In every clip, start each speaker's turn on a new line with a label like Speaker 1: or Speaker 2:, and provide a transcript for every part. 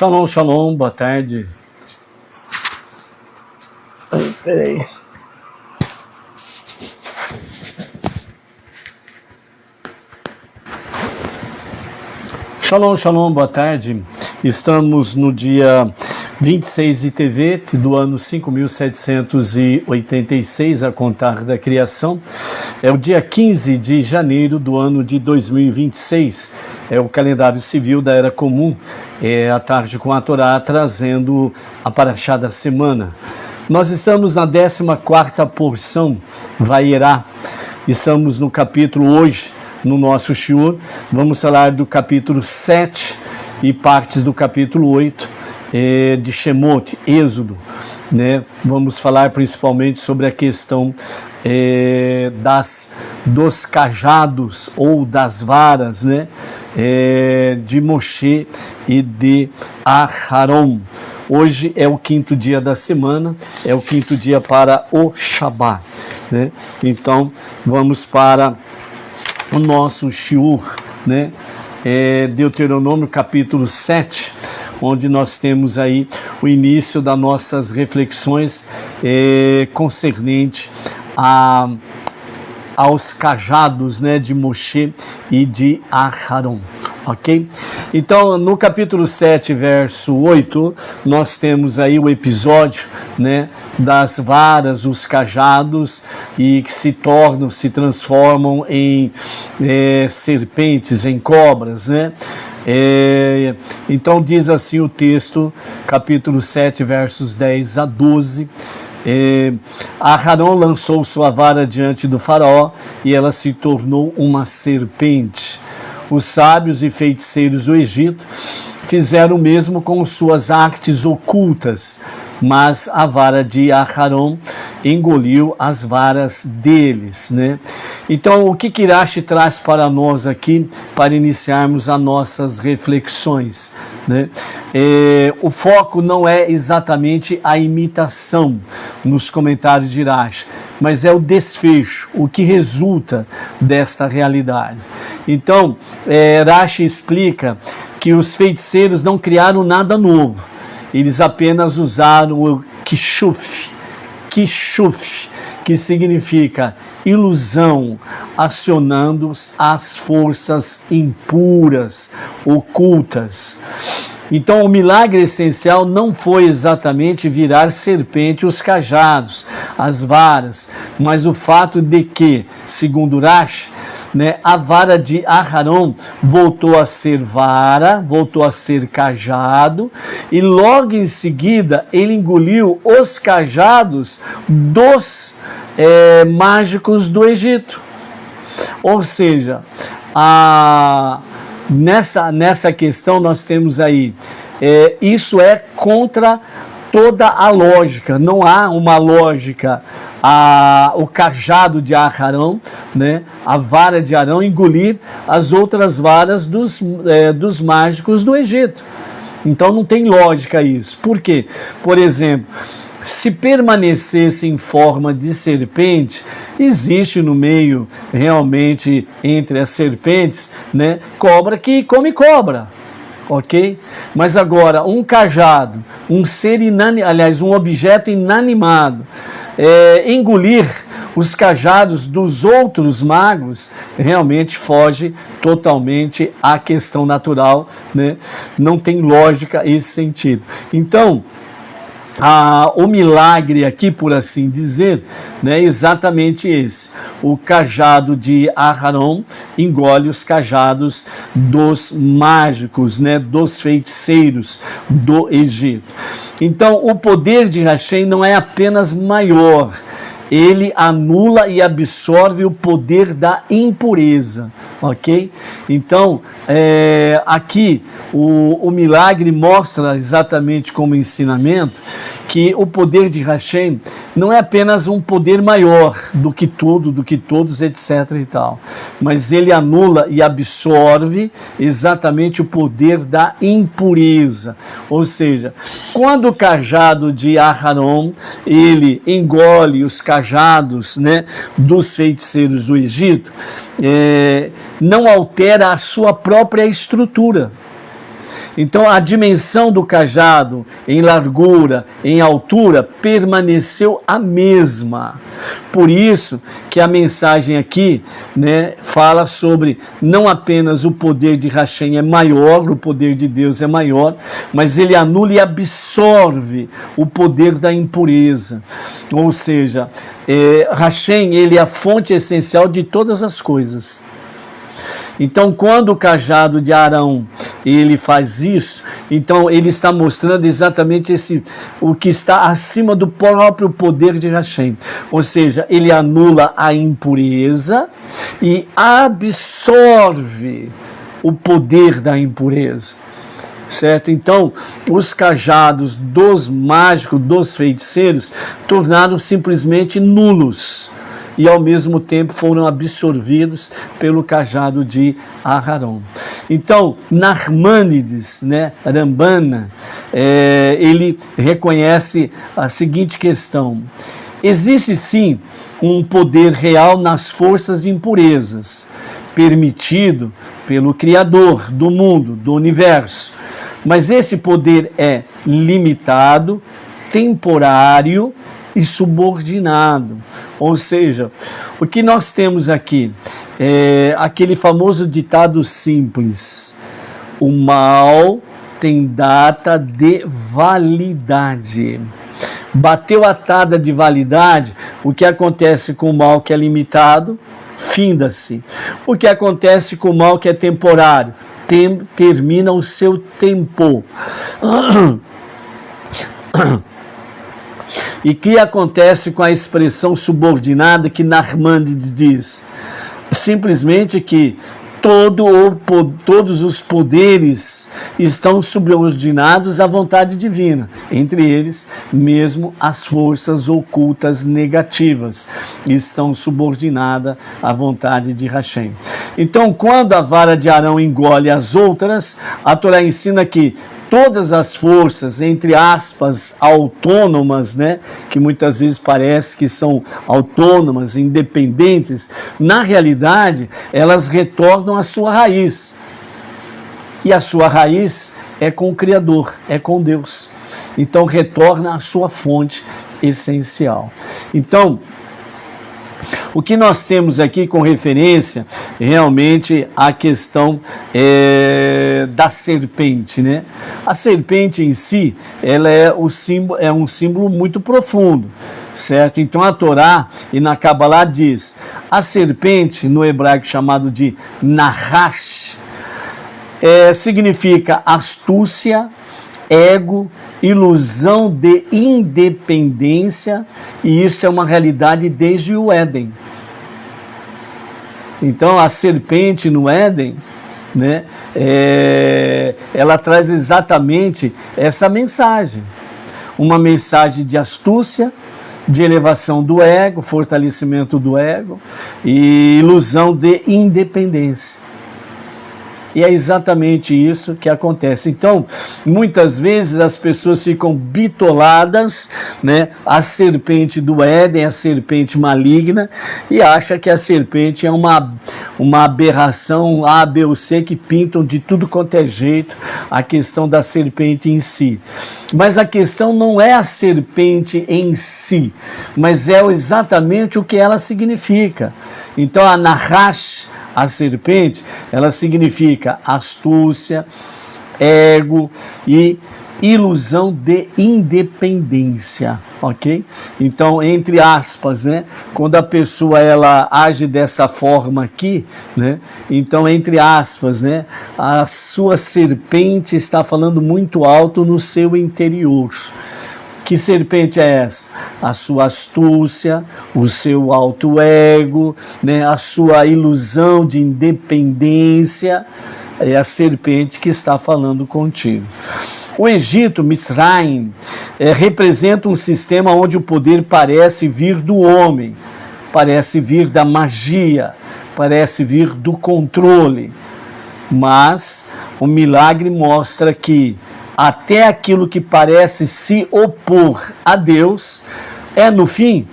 Speaker 1: Shalom, shalom, boa tarde. Peraí. Shalom, shalom, boa tarde. Estamos no dia 26 de Tevet do ano 5786 a contar da criação. É o dia 15 de janeiro do ano de 2026. É o calendário civil da Era Comum. É a tarde com a Torá trazendo a Parashá da semana. Nós estamos na 14ª porção, Vaierá. Estamos no capítulo hoje, no nosso shiur. Vamos falar do capítulo 7 e partes do capítulo 8 de Shemot, Êxodo. Né? Vamos falar principalmente sobre a questão dos cajados ou das varas, né? De Moshe e de Aharon. Hoje é o 5º dia da semana, é o 5º dia para o Shabat, né? Então vamos para o nosso shiur, né? Deuteronômio capítulo 7, onde nós temos aí o início das nossas reflexões concernente aos cajados, né, de Moshe e de Aharon, ok? Então, no capítulo 7, verso 8, nós temos aí o episódio, né, das varas, os cajados, e que se transformam em serpentes, em cobras, né? Então diz assim o texto, capítulo 7, versos 10 a 12. Aharon lançou sua vara diante do faraó e ela se tornou uma serpente. Os sábios e feiticeiros do Egito fizeram o mesmo com suas artes ocultas, mas a vara de Aharon engoliu as varas deles, né? Então, o que Rashi traz para nós aqui, para iniciarmos as nossas reflexões, né? O foco não é exatamente a imitação nos comentários de Rashi, mas é o desfecho, o que resulta desta realidade. Então, Rashi explica que os feiticeiros não criaram nada novo, eles apenas usaram o kishuf, que significa ilusão, acionando as forças impuras, ocultas. Então, o milagre essencial não foi exatamente virar serpente os cajados, as varas, mas o fato de que, segundo Rashi, né, a vara de Aharon voltou a ser vara, voltou a ser cajado, e logo em seguida ele engoliu os cajados dos mágicos do Egito. Ou seja, nessa questão nós temos aí, isso é contra toda a lógica, não há uma lógica. O cajado de Aharon, né, a vara de Arão, engolir as outras varas dos mágicos do Egito. Então não tem lógica isso. Por quê? Por exemplo, se permanecesse em forma de serpente, existe no meio, realmente, entre as serpentes, né, cobra que come cobra. Ok? Mas agora, um cajado, um objeto inanimado, engolir os cajados dos outros magos, realmente foge totalmente à questão natural, né? Não tem lógica esse sentido. Então, o milagre aqui, por assim dizer, né, é exatamente esse. O cajado de Aharon engole os cajados dos mágicos, né, dos feiticeiros do Egito. Então, o poder de Hashem não é apenas maior, ele anula e absorve o poder da impureza, ok? Então, aqui o milagre mostra exatamente como ensinamento que o poder de Hashem não é apenas um poder maior do que tudo, do que todos, etc. e tal, mas ele anula e absorve exatamente o poder da impureza. Ou seja, quando o cajado de Aharon, ele engole os cajados, né, dos feiticeiros do Egito, não altera a sua própria estrutura. Então a dimensão do cajado em largura, em altura, permaneceu a mesma. Por isso que a mensagem aqui, né, fala sobre não apenas o poder de Hashem é maior, o poder de Deus é maior, mas ele anula e absorve o poder da impureza. Ou seja, Hashem, ele é a fonte essencial de todas as coisas. Então, quando o cajado de Arão ele faz isso, então ele está mostrando exatamente o que está acima do próprio poder de Hashem. Ou seja, ele anula a impureza e absorve o poder da impureza. Certo? Então, os cajados dos mágicos, dos feiticeiros, tornaram simplesmente nulos. E ao mesmo tempo foram absorvidos pelo cajado de Aharon. Então, Narmânides, né, Rambana, ele reconhece a seguinte questão: existe sim um poder real nas forças de impurezas, permitido pelo Criador do mundo, do universo, mas esse poder é limitado, temporário e subordinado. Ou seja, o que nós temos aqui é aquele famoso ditado simples: o mal tem data de validade. Bateu a data de validade, o que acontece com o mal que é limitado? Finda-se. O que acontece com o mal que é temporário? Termina o seu tempo. E o que acontece com a expressão subordinada que Narmânides diz? Simplesmente que todos os poderes estão subordinados à vontade divina, entre eles mesmo as forças ocultas negativas estão subordinadas à vontade de Hashem. Então, quando a vara de Arão engole as outras, a Torá ensina que todas as forças, entre aspas, autônomas, né, que muitas vezes parece que são autônomas, independentes, na realidade, elas retornam à sua raiz. E a sua raiz é com o Criador, é com Deus. Então, retorna à sua fonte essencial. Então, o que nós temos aqui com referência realmente à questão da serpente, né? A serpente em si, ela é um símbolo muito profundo, certo? Então a Torá e na Kabbalah diz, a serpente no hebraico chamado de Nahash, significa astúcia, ego, ilusão de independência, e isso é uma realidade desde o Éden. Então a serpente no Éden, né, ela traz exatamente essa mensagem, uma mensagem de astúcia, de elevação do ego, fortalecimento do ego e ilusão de independência. E é exatamente isso que acontece. Então, muitas vezes as pessoas ficam bitoladas, né? A serpente do Éden, a serpente maligna, e acham que a serpente é uma aberração A, B ou C, que pintam de tudo quanto é jeito a questão da serpente em si. Mas a questão não é a serpente em si, mas é exatamente o que ela significa. Então, a Nahash, a serpente, ela significa astúcia, ego e ilusão de independência, ok? Então, entre aspas, né? Quando a pessoa ela age dessa forma aqui, né? Então, entre aspas, né? A sua serpente está falando muito alto no seu interior. Que serpente é essa? A sua astúcia, o seu alto ego, né? A sua ilusão de independência, é a serpente que está falando contigo. O Egito, Mitzrayim, representa um sistema onde o poder parece vir do homem, parece vir da magia, parece vir do controle, mas o milagre mostra que até aquilo que parece se opor a Deus é, no fim,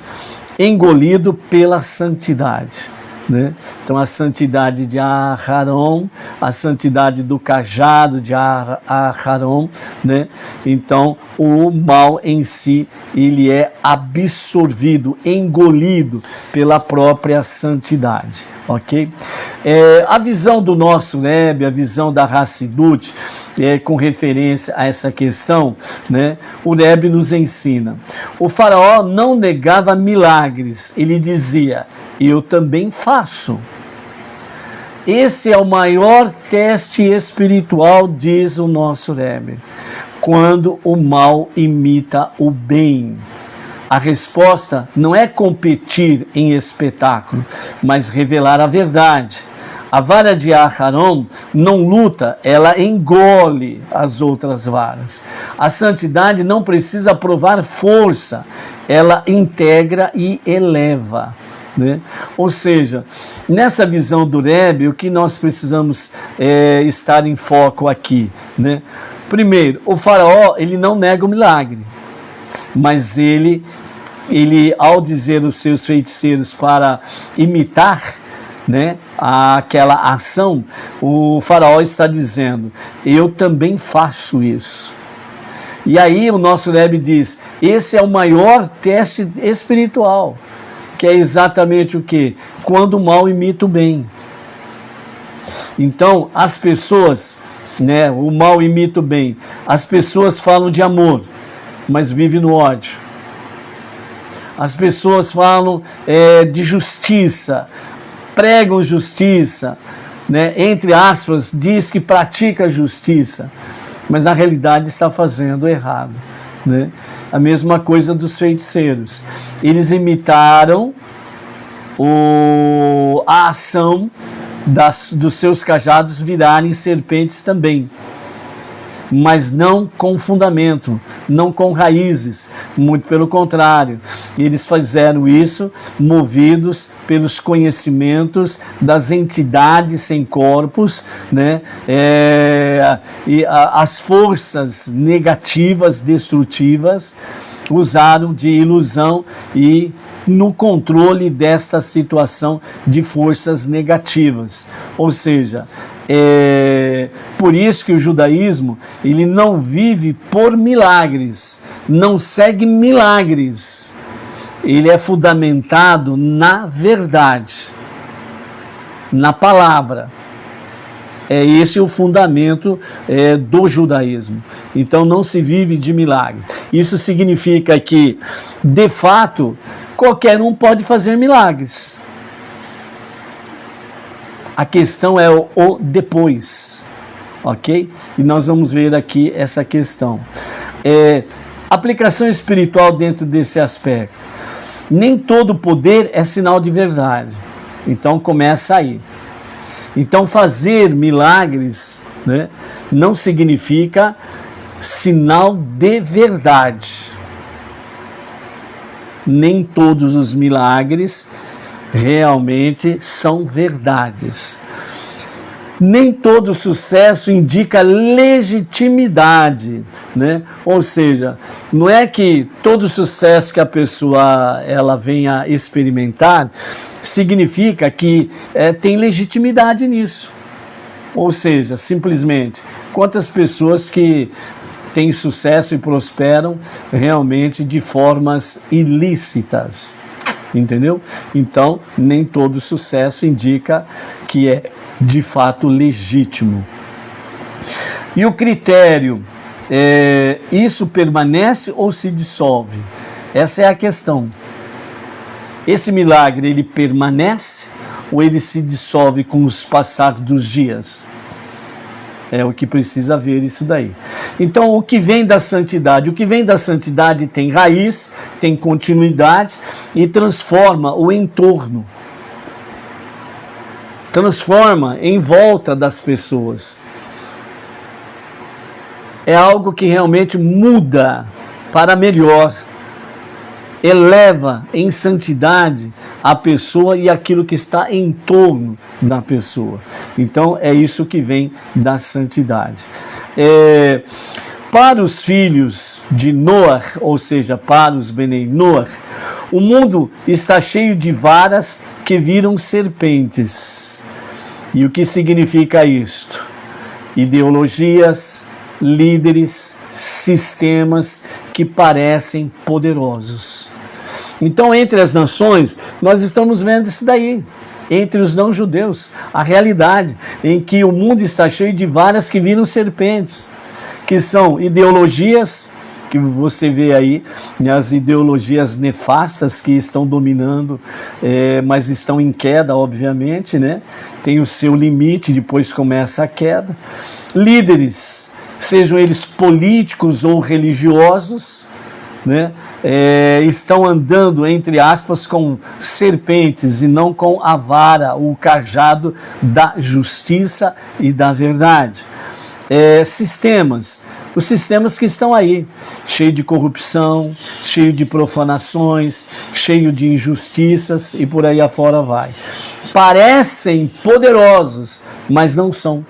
Speaker 1: engolido pela santidade. né? Então a santidade de Aharon, a santidade do cajado de Aharon, né? Então o mal em si, ele é absorvido, engolido pela própria santidade, ok? A visão do nosso Rebbe, a visão da Hassidut, com referência a essa questão, né? O Rebbe nos ensina. O faraó não negava milagres, ele dizia: eu também faço. Esse é o maior teste espiritual, diz o nosso Rebbe, quando o mal imita o bem. A resposta não é competir em espetáculo, mas revelar a verdade. A vara de Aharon não luta, ela engole as outras varas. A santidade não precisa provar força, ela integra e eleva, né? Ou seja, nessa visão do Rebbe, o que nós precisamos estar em foco aqui, né? Primeiro, o faraó, ele não nega o milagre, mas ele ao dizer os seus feiticeiros para imitar, né, aquela ação, o faraó está dizendo: eu também faço isso. E aí o nosso Rebbe diz: esse é o maior teste espiritual, que é exatamente o quê? Quando o mal imita o bem. Então as pessoas, né, o mal imita o bem, as pessoas falam de amor, mas vivem no ódio. As pessoas falam de justiça, pregam justiça, né? Entre aspas, diz que pratica justiça, mas na realidade está fazendo errado, né? A mesma coisa dos feiticeiros. Eles imitaram a ação dos seus cajados virarem serpentes também, mas não com fundamento, não com raízes, muito pelo contrário. Eles fizeram isso movidos pelos conhecimentos das entidades sem corpos, né? E as forças negativas, destrutivas, usaram de ilusão e no controle desta situação de forças negativas. Ou seja, por isso que o judaísmo, ele não vive por milagres, não segue milagres. Ele é fundamentado na verdade, na palavra. É esse o fundamento do judaísmo. Então não se vive de milagres. Isso significa que, de fato, qualquer um pode fazer milagres. A questão é o depois, ok? E nós vamos ver aqui essa questão. Aplicação espiritual dentro desse aspecto. Nem todo poder é sinal de verdade. Então começa aí. Então fazer milagres, né, não significa sinal de verdade. Nem todos os milagres realmente são verdades. Nem todo sucesso indica legitimidade, né? Ou seja, não é que todo sucesso que a pessoa ela venha experimentar significa que tem legitimidade nisso. Ou seja, simplesmente, quantas pessoas que têm sucesso e prosperam realmente de formas ilícitas, entendeu? Então, nem todo sucesso indica que é de fato legítimo. E o critério, isso permanece ou se dissolve? Essa é a questão. Esse milagre, ele permanece ou ele se dissolve com os passar dos dias? É o que precisa ver isso daí. Então, o que vem da santidade? O que vem da santidade tem raiz, tem continuidade e transforma o entorno. Transforma em volta das pessoas. É algo que realmente muda para melhor. Eleva em santidade a pessoa e aquilo que está em torno da pessoa. Então é isso que vem da santidade. Para os filhos de Noar, ou seja, para os Benei Noar, o mundo está cheio de varas que viram serpentes. E o que significa isto? Ideologias, líderes, sistemas que parecem poderosos. Então, entre as nações, nós estamos vendo isso daí. Entre os não-judeus, a realidade em que o mundo está cheio de varas que viram serpentes, que são ideologias, que você vê aí, as ideologias nefastas que estão dominando, mas estão em queda, obviamente, né? Tem o seu limite, depois começa a queda. Líderes, sejam eles políticos ou religiosos, né? Estão andando, entre aspas, com serpentes e não com a vara, o cajado da justiça e da verdade. Sistemas, os sistemas que estão aí, cheio de corrupção, cheio de profanações, cheio de injustiças e por aí afora vai. Parecem poderosos, mas não são.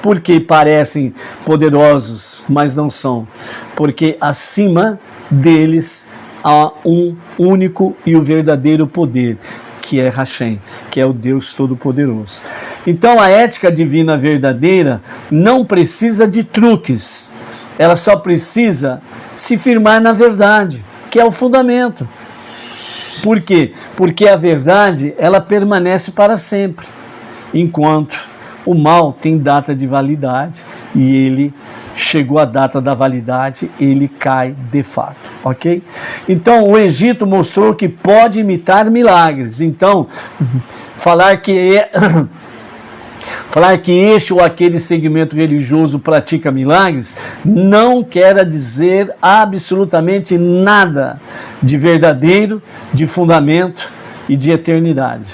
Speaker 1: Por que parecem poderosos, mas não são? Porque acima deles há um único e o verdadeiro poder, que é Hashem, que é o Deus Todo-Poderoso. Então a ética divina verdadeira não precisa de truques, ela só precisa se firmar na verdade, que é o fundamento. Por quê? Porque a verdade, ela permanece para sempre, enquanto o mal tem data de validade e ele chegou à data da validade, ele cai de fato, ok? Então o Egito mostrou que pode imitar milagres. Então falar que este ou aquele segmento religioso pratica milagres não quer dizer absolutamente nada de verdadeiro, de fundamento e de eternidade.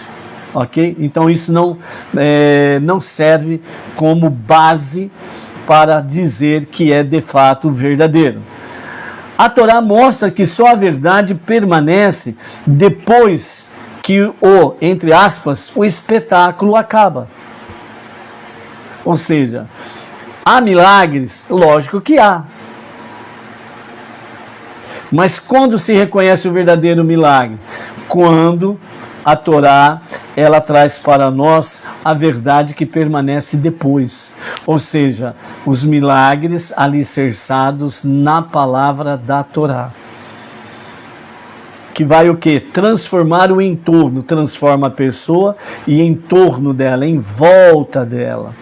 Speaker 1: Ok? Então isso não serve como base para dizer que é de fato verdadeiro. A Torá mostra que só a verdade permanece depois que entre aspas, o espetáculo acaba. Ou seja, há milagres? Lógico que há. Mas quando se reconhece o verdadeiro milagre? Quando a Torá, ela traz para nós a verdade que permanece depois. Ou seja, os milagres alicerçados na palavra da Torá. Que vai o quê? Transformar o entorno, transforma a pessoa e em torno dela, em volta dela.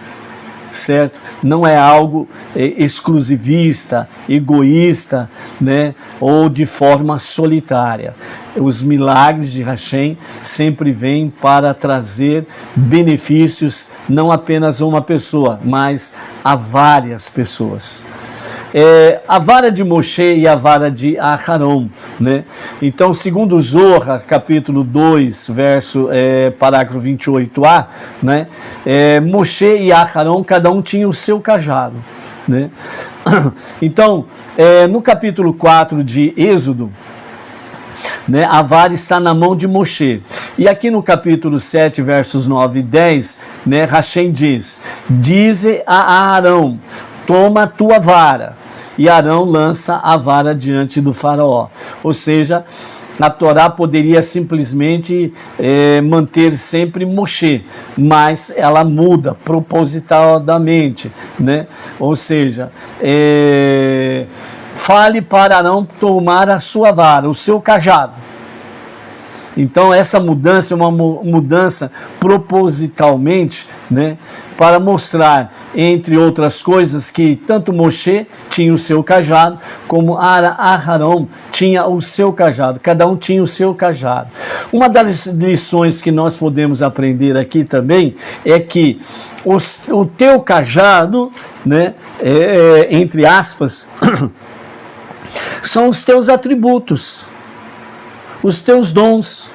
Speaker 1: Certo? Não é algo exclusivista, egoísta, né? Ou de forma solitária. Os milagres de Hashem sempre vêm para trazer benefícios não apenas a uma pessoa, mas a várias pessoas. A vara de Moshe e a vara de Aharon, né? Então, segundo Zohar, capítulo 2, parágrafo 28a, né? Moshe e Aharon, cada um tinha o seu cajado, né? Então, no capítulo 4 de Êxodo, né, a vara está na mão de Moshe. E aqui no capítulo 7, versos 9 e 10, né, Hashem diz: dize a Arão, toma a tua vara. E Arão lança a vara diante do faraó. Ou seja, a Torá poderia simplesmente manter sempre Moshe, mas ela muda propositadamente, né? Ou seja, fale para Arão tomar a sua vara, o seu cajado. Então essa mudança é uma mudança propositalmente, né, para mostrar, entre outras coisas, que tanto Moshe tinha o seu cajado, como Aharon tinha o seu cajado, cada um tinha o seu cajado. Uma das lições que nós podemos aprender aqui também é que o teu cajado, né, entre aspas, são os teus atributos, os teus dons.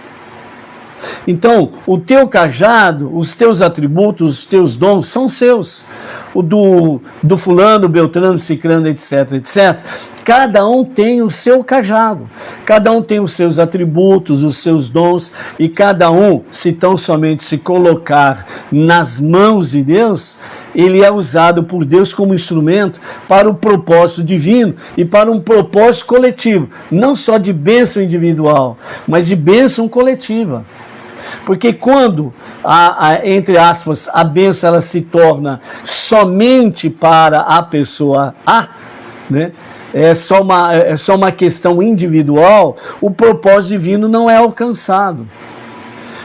Speaker 1: Então, o teu cajado, os teus atributos, os teus dons são seus. O do fulano, beltrano, cicrano, etc, etc. Cada um tem o seu cajado. Cada um tem os seus atributos, os seus dons. E cada um, se tão somente se colocar nas mãos de Deus, ele é usado por Deus como instrumento para o propósito divino e para um propósito coletivo. Não só de bênção individual, mas de bênção coletiva. Porque quando, entre aspas, a bênção ela se torna somente para a pessoa A, né? É só uma questão individual, o propósito divino não é alcançado.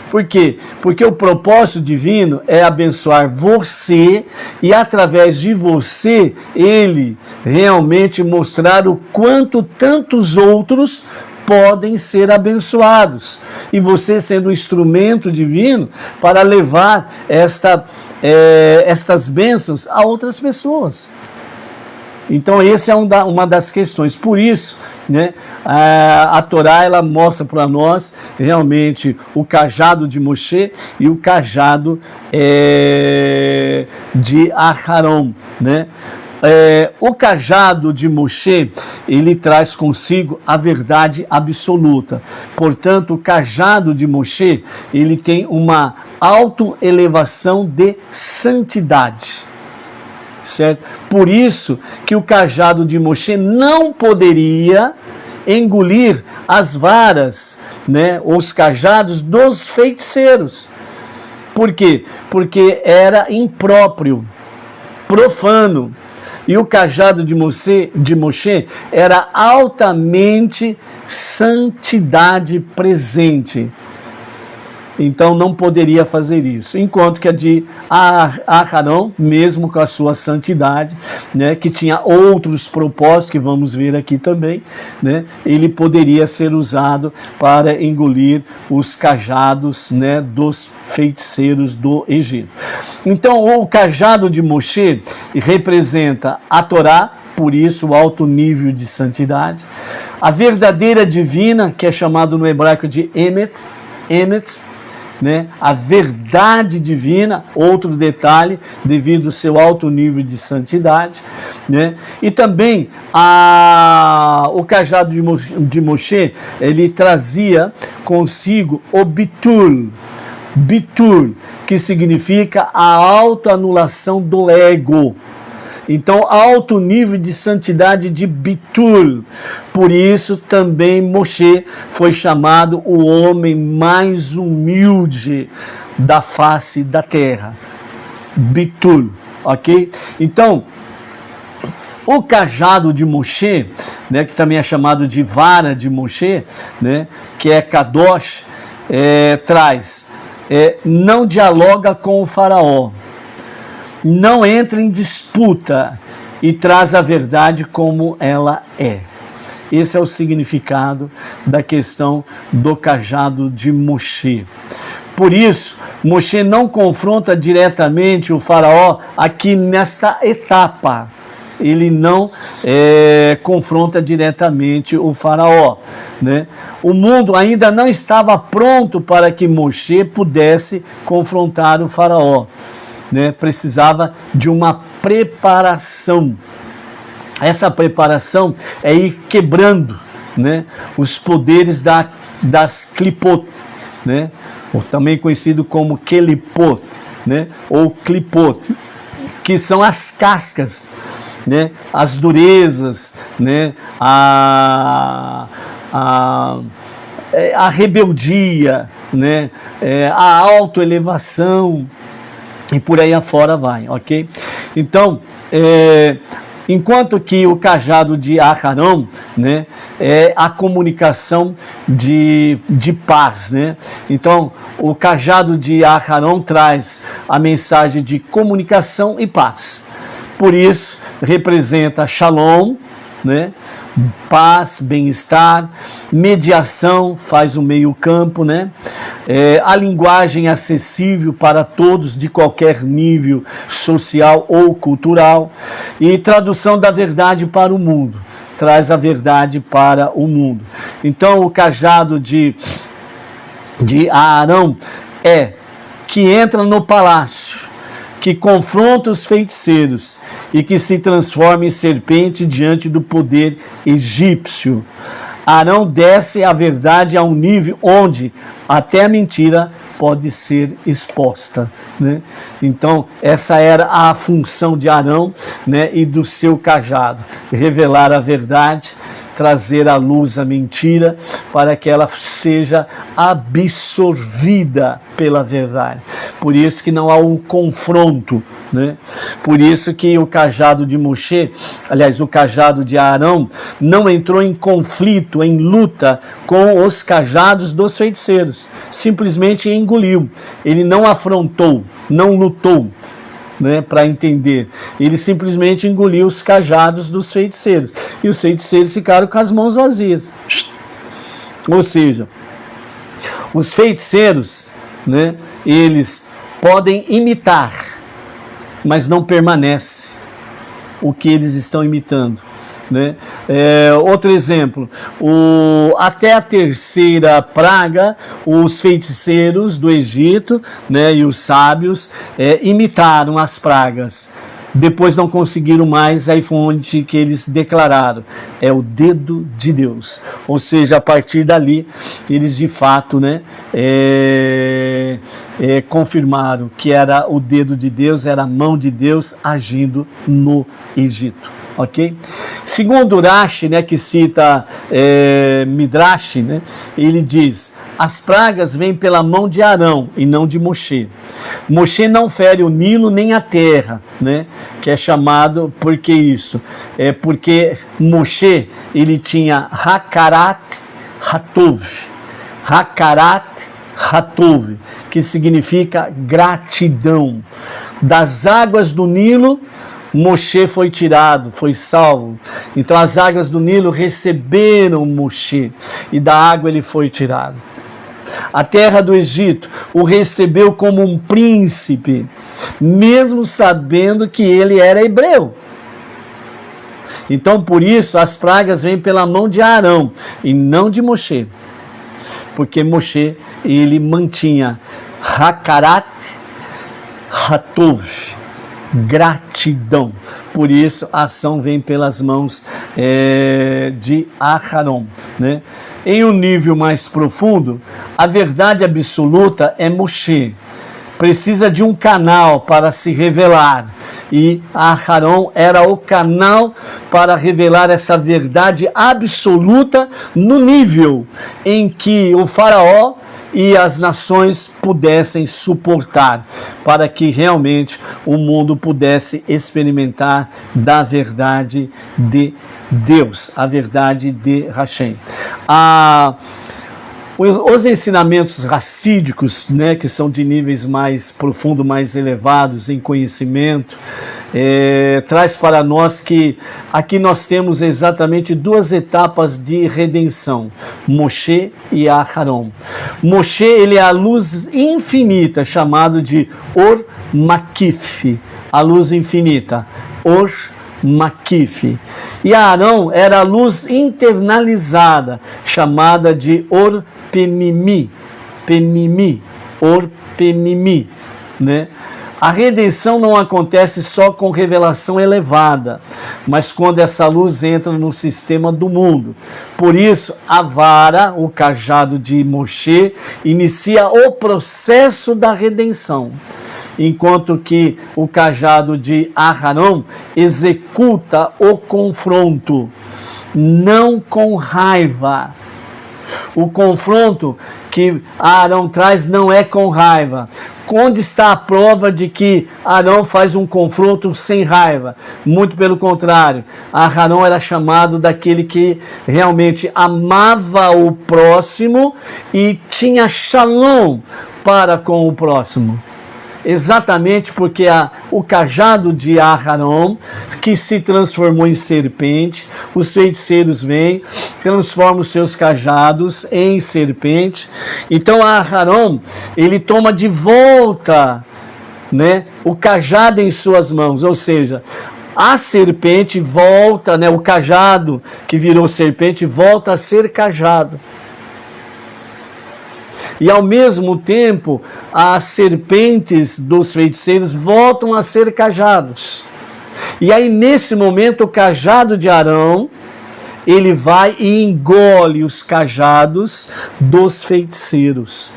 Speaker 1: Por quê? Porque o propósito divino é abençoar você e através de você, ele realmente mostrar o quanto tantos outros podem ser abençoados. E você sendo um instrumento divino para levar estas bênçãos a outras pessoas. Então, essa é uma das questões. Por isso, né, a Torá ela mostra para nós realmente o cajado de Moshe e o cajado de Aharon, né? O cajado de Moshe, ele traz consigo a verdade absoluta. Portanto, o cajado de Moshe, ele tem uma autoelevação de santidade. Certo? Por isso que o cajado de Moshe não poderia engolir as varas, né, os cajados dos feiticeiros. Por quê? Porque era impróprio, profano. E o cajado de Moshe era altamente santidade presente. Então não poderia fazer isso. Enquanto que a de Aharon, mesmo com a sua santidade, né, que tinha outros propósitos, que vamos ver aqui também, né, ele poderia ser usado para engolir os cajados, né, dos feiticeiros do Egito. Então o cajado de Moshe representa a Torá, por isso o alto nível de santidade, a verdadeira divina, que é chamado no hebraico de Emet, né? A verdade divina, outro detalhe, devido ao seu alto nível de santidade, né? E também o cajado de Moshe, ele trazia consigo o bitul, que significa a autoanulação do ego. Então, alto nível de santidade de bitul. Por isso, também Moshe foi chamado o homem mais humilde da face da terra. Bitul, ok? Então, o cajado de Moshe, né, que também é chamado de vara de Moshe, né, que é Kadosh, não dialoga com o faraó, não entra em disputa e traz a verdade como ela é. Esse é o significado da questão do cajado de Moshe. Por isso, Moshe não confronta diretamente o faraó aqui nesta etapa. Ele não confronta diretamente o faraó, né? O mundo ainda não estava pronto para que Moshe pudesse confrontar o faraó, né? Precisava de uma preparação. Essa preparação é ir quebrando, né, os poderes das clipot, né, ou também conhecido como kelipot, né, ou clipot, que são as cascas, né, as durezas, né, a rebeldia, né, a autoelevação, e por aí afora vai, ok? Então, enquanto que o cajado de Aharon, né, é a comunicação de paz, né? Então, o cajado de Aharon traz a mensagem de comunicação e paz. Por isso, representa Shalom, né? Paz, bem-estar, mediação, faz o meio-campo, né? A linguagem acessível para todos de qualquer nível social ou cultural, e tradução da verdade para o mundo, traz a verdade para o mundo. Então, o cajado de Arão que entra no palácio, que confronta os feiticeiros e que se transforma em serpente diante do poder egípcio. Arão desce a verdade a um nível onde até a mentira pode ser exposta, né? Então, essa era a função de Arão, né, e do seu cajado, revelar a verdade trazer à luz a mentira, para que ela seja absorvida pela verdade. Por isso que não há um confronto, né? Por isso que o cajado de Moshe, aliás, o cajado de Arão, não entrou em conflito, em luta com os cajados dos feiticeiros. Simplesmente engoliu. Ele não afrontou, não lutou, né, para entender. Ele simplesmente engoliu os cajados dos feiticeiros. E os feiticeiros ficaram com as mãos vazias. Ou seja, os feiticeiros, né, eles podem imitar, mas não permanece o que eles estão imitando, né? Outro exemplo, até a terceira praga, os feiticeiros do Egito, né, e os sábios imitaram as pragas. Depois não conseguiram mais, aí foi onde que eles declararam, é o dedo de Deus. Ou seja, a partir dali, eles de fato, né, confirmaram que era o dedo de Deus, era a mão de Deus agindo no Egito. Ok? Segundo Rashi, né, que cita Midrash, né, ele diz, as pragas vêm pela mão de Arão e não de Moshe. Moshe não fere o Nilo nem a terra, né, que é chamado, por que isso? Porque Moshe, ele tinha Hakarat Hatov, Hakarat Hatov, que significa gratidão. Das águas do Nilo, Moshe foi tirado, foi salvo. Então as águas do Nilo receberam Moshe e da água ele foi tirado. A terra do Egito o recebeu como um príncipe, mesmo sabendo que ele era hebreu. Então por isso as pragas vêm pela mão de Arão e não de Moshe. Porque Moshe, ele mantinha Hakarat Hatov, gratidão. Por isso a ação vem pelas mãos de Aharon, né? Em um nível mais profundo, a verdade absoluta é Moshe. Precisa de um canal para se revelar. E Aharon era o canal para revelar essa verdade absoluta no nível em que o faraó e as nações pudessem suportar, para que realmente o mundo pudesse experimentar da verdade de Deus, a verdade de Hashem. Os ensinamentos racídicos, né, que são de níveis mais profundos, mais elevados em conhecimento, traz para nós que aqui nós temos exatamente duas etapas de redenção, Moshe e Aharon. Moshe, ele é a luz infinita, chamado de Or Makif, a luz infinita, Or Makif. E Arão era a luz internalizada, chamada de Or Penimi, Or Penimi, né? A redenção não acontece só com revelação elevada, mas quando essa luz entra no sistema do mundo. Por isso, a vara, o cajado de Moshe, inicia o processo da redenção, enquanto que o cajado de Aharon executa o confronto, não com raiva. O confronto que Arão traz não é com raiva. Onde está a prova de que Arão faz um confronto sem raiva? Muito pelo contrário, Arão era chamado daquele que realmente amava o próximo e tinha shalom para com o próximo. Exatamente porque o cajado de Aharon, que se transformou em serpente, os feiticeiros vêm, transformam os seus cajados em serpente. Então Aharon, ele toma de volta, né, o cajado em suas mãos, ou seja, a serpente volta, né, o cajado que virou serpente volta a ser cajado. E ao mesmo tempo, as serpentes dos feiticeiros voltam a ser cajados. E aí, nesse momento, o cajado de Arão, ele vai e engole os cajados dos feiticeiros.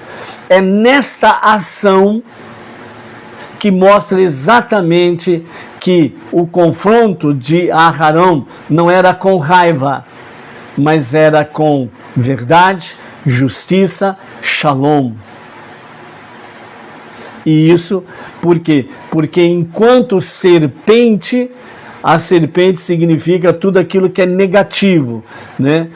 Speaker 1: É nesta ação que mostra exatamente que o confronto de Aharon não era com raiva, mas era com verdade, justiça, shalom. E isso por quê? Porque enquanto serpente, a serpente significa tudo aquilo que é negativo, né?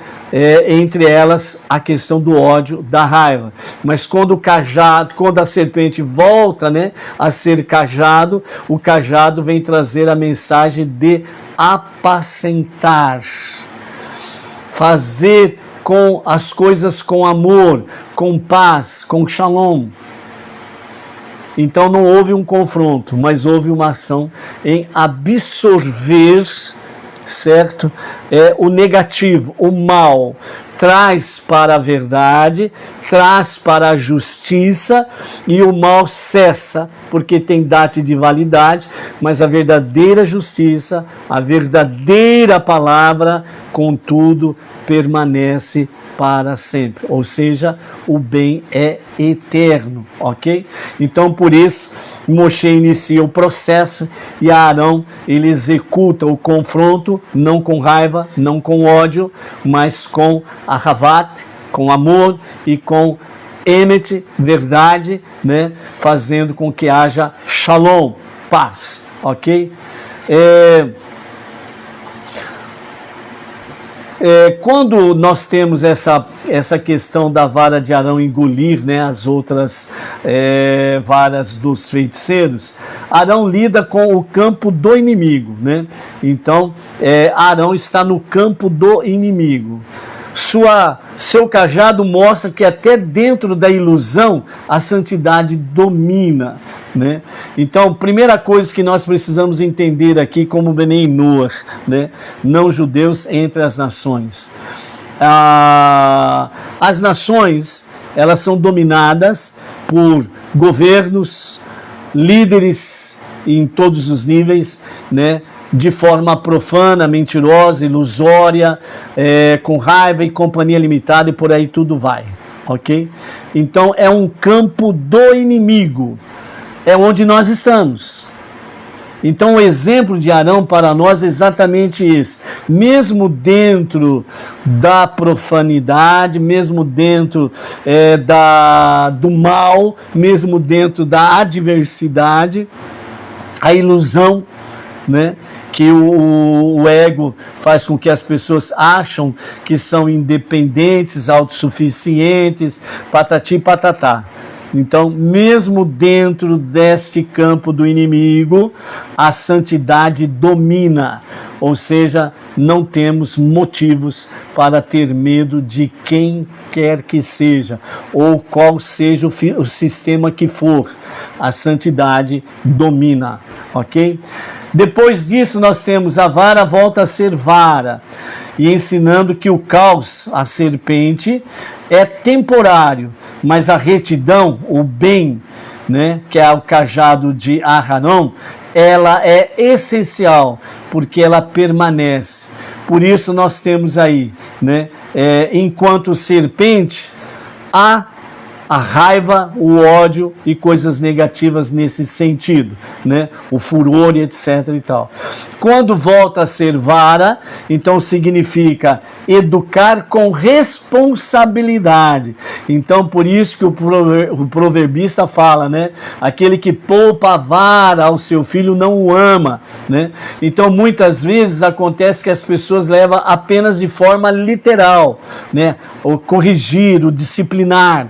Speaker 1: Entre elas a questão do ódio, da raiva. Mas quando o cajado, quando a serpente volta, né, a ser cajado, o cajado vem trazer a mensagem de apacentar, fazer com as coisas com amor, com paz, com shalom. Então não houve um confronto, mas houve uma ação em absorver, certo? O negativo, o mal, traz para a verdade, traz para a justiça, e o mal cessa, porque tem data de validade, mas a verdadeira justiça, a verdadeira palavra, contudo, permanece para sempre, ou seja, o bem é eterno, ok? Então, por isso, Moshe inicia o processo e Arão, ele executa o confronto, não com raiva, não com ódio, mas com ahavat, com amor e com emet, verdade, né? Fazendo com que haja shalom, paz, ok? Quando nós temos essa questão da vara de Arão engolir, né, as outras varas dos feiticeiros, Arão lida com o campo do inimigo, né? Então, Arão está no campo do inimigo. Seu cajado mostra que até dentro da ilusão a santidade domina, né? Então, primeira coisa que nós precisamos entender aqui como Benei Noach, né? Não judeus entre as nações. As nações, elas são dominadas por governos, líderes em todos os níveis, né? De forma profana, mentirosa, ilusória, com raiva e companhia limitada, e por aí tudo vai, ok? Então é um campo do inimigo, é onde nós estamos. Então o exemplo de Arão para nós é exatamente esse. Mesmo dentro da profanidade, mesmo dentro do mal, mesmo dentro da adversidade, a ilusão, né? Que o ego faz com que as pessoas acham que são independentes, autossuficientes, patati patatá. Então, mesmo dentro deste campo do inimigo, a santidade domina, ou seja, não temos motivos para ter medo de quem quer que seja, ou qual seja o sistema que for, a santidade domina, ok? Depois disso, nós temos a vara volta a ser vara, e ensinando que o caos, a serpente, é temporário, mas a retidão, o bem, né, que é o cajado de Aharon, ela é essencial, porque ela permanece. Por isso nós temos aí, né, enquanto serpente, a raiva, o ódio e coisas negativas nesse sentido, né? O furor e etc e tal. Quando volta a ser vara, então significa educar com responsabilidade. Então por isso que o proverbista fala, né? Aquele que poupa a vara ao seu filho não o ama, né? Então muitas vezes acontece que as pessoas levam apenas de forma literal, né? O corrigir, o disciplinar.